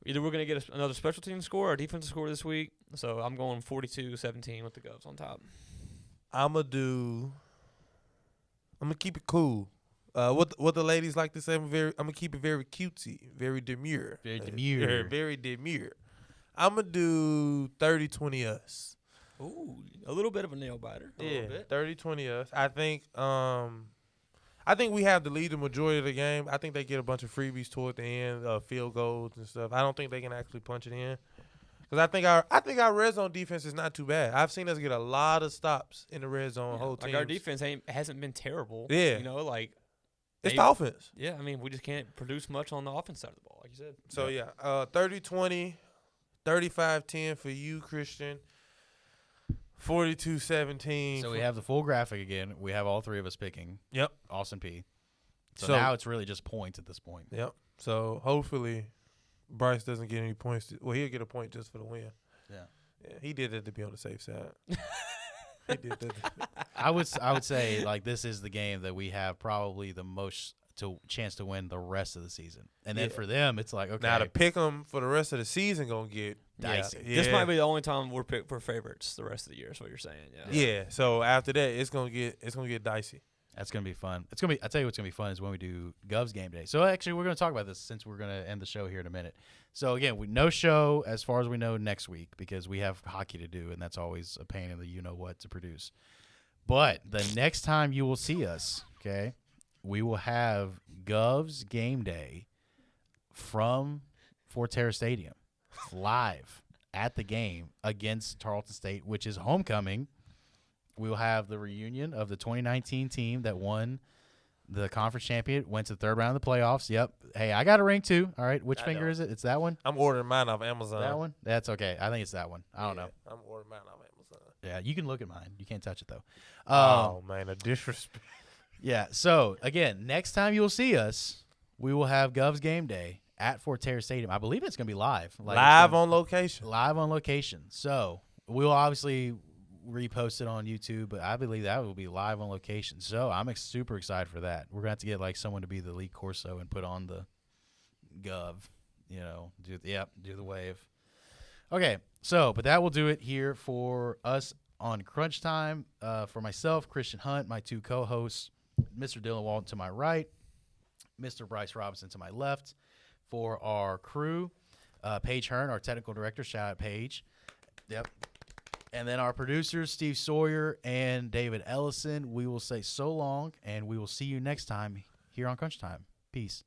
Either we're gonna get another special team score or defensive score this week. So I'm going 42-17 with the Govs on top. I'm gonna keep it cool. What the ladies like to say, I'm gonna keep it very cutesy, very demure. Very demure. I'm gonna do 30-20 us. Ooh, a little bit of a nail biter. A little bit. 30-20 us. I think we have the lead the majority of the game. I think they get a bunch of freebies toward the end, field goals and stuff. I don't think they can actually punch it in. Because I think our red zone defense is not too bad. I've seen us get a lot of stops in the red zone. Whole team. Like our defense hasn't been terrible. Yeah, it's the offense. Yeah, I mean we just can't produce much on the offense side of the ball, like you said. So 30-20, 35-10 for you, Christian. 42-17. So we have the full graphic again. We have all 3 of us picking. Yep. Austin Peay. So now it's really just points at this point. Yep. So hopefully Bryce doesn't get any points. He'll get a point just for the win. Yeah. He did it to be on the safe side. He did that. I would say like this is the game that we have probably the most chance to win the rest of the season. And then for them, it's like, okay. Now to pick them for the rest of the season gonna get dicey. Yeah. This might be the only time we're picked for favorites the rest of the year. Is what you're saying. Yeah. So after that, it's gonna get dicey. That's gonna be fun. It's gonna be. I tell you what's gonna be fun is when we do Govs game day. So actually, we're gonna talk about this since we're gonna end the show here in a minute. So again, no show as far as we know next week because we have hockey to do, and that's always a pain in the what to produce. But the next time you will see us, okay, we will have Govs game day from Forterra Stadium live at the game against Tarleton State, which is homecoming. We will have the reunion of the 2019 team that won the conference champion, went to the 3rd round of the playoffs. Yep. Hey, I got a ring too. All right. Which finger is it? It's that one? I'm ordering mine off Amazon. That one? That's okay. I think it's that one. I don't know. I'm ordering mine off Amazon. Yeah, you can look at mine. You can't touch it though. Oh man, a disrespect. Yeah. So again, next time you'll see us, we will have Govs game day at Forterra Stadium. I believe it's gonna be live. Live on location. Live on location. So we'll obviously repost it on YouTube, but I believe that will be live on location. So I'm super excited for that. We're gonna have to get someone to be the lead corso and put on the Gov. Do the wave. Okay, so but that will do it here for us on Crunch Time. For myself, Christian Hunt, my 2 co-hosts, Mr. Dylan Walton to my right, Mr. Bryce Robinson to my left. For our crew, Paige Hearn, our technical director. Shout out Paige. Yep. And then our producers, Steve Sawyer and David Ellison. We will say so long, and we will see you next time here on Crunch Time. Peace.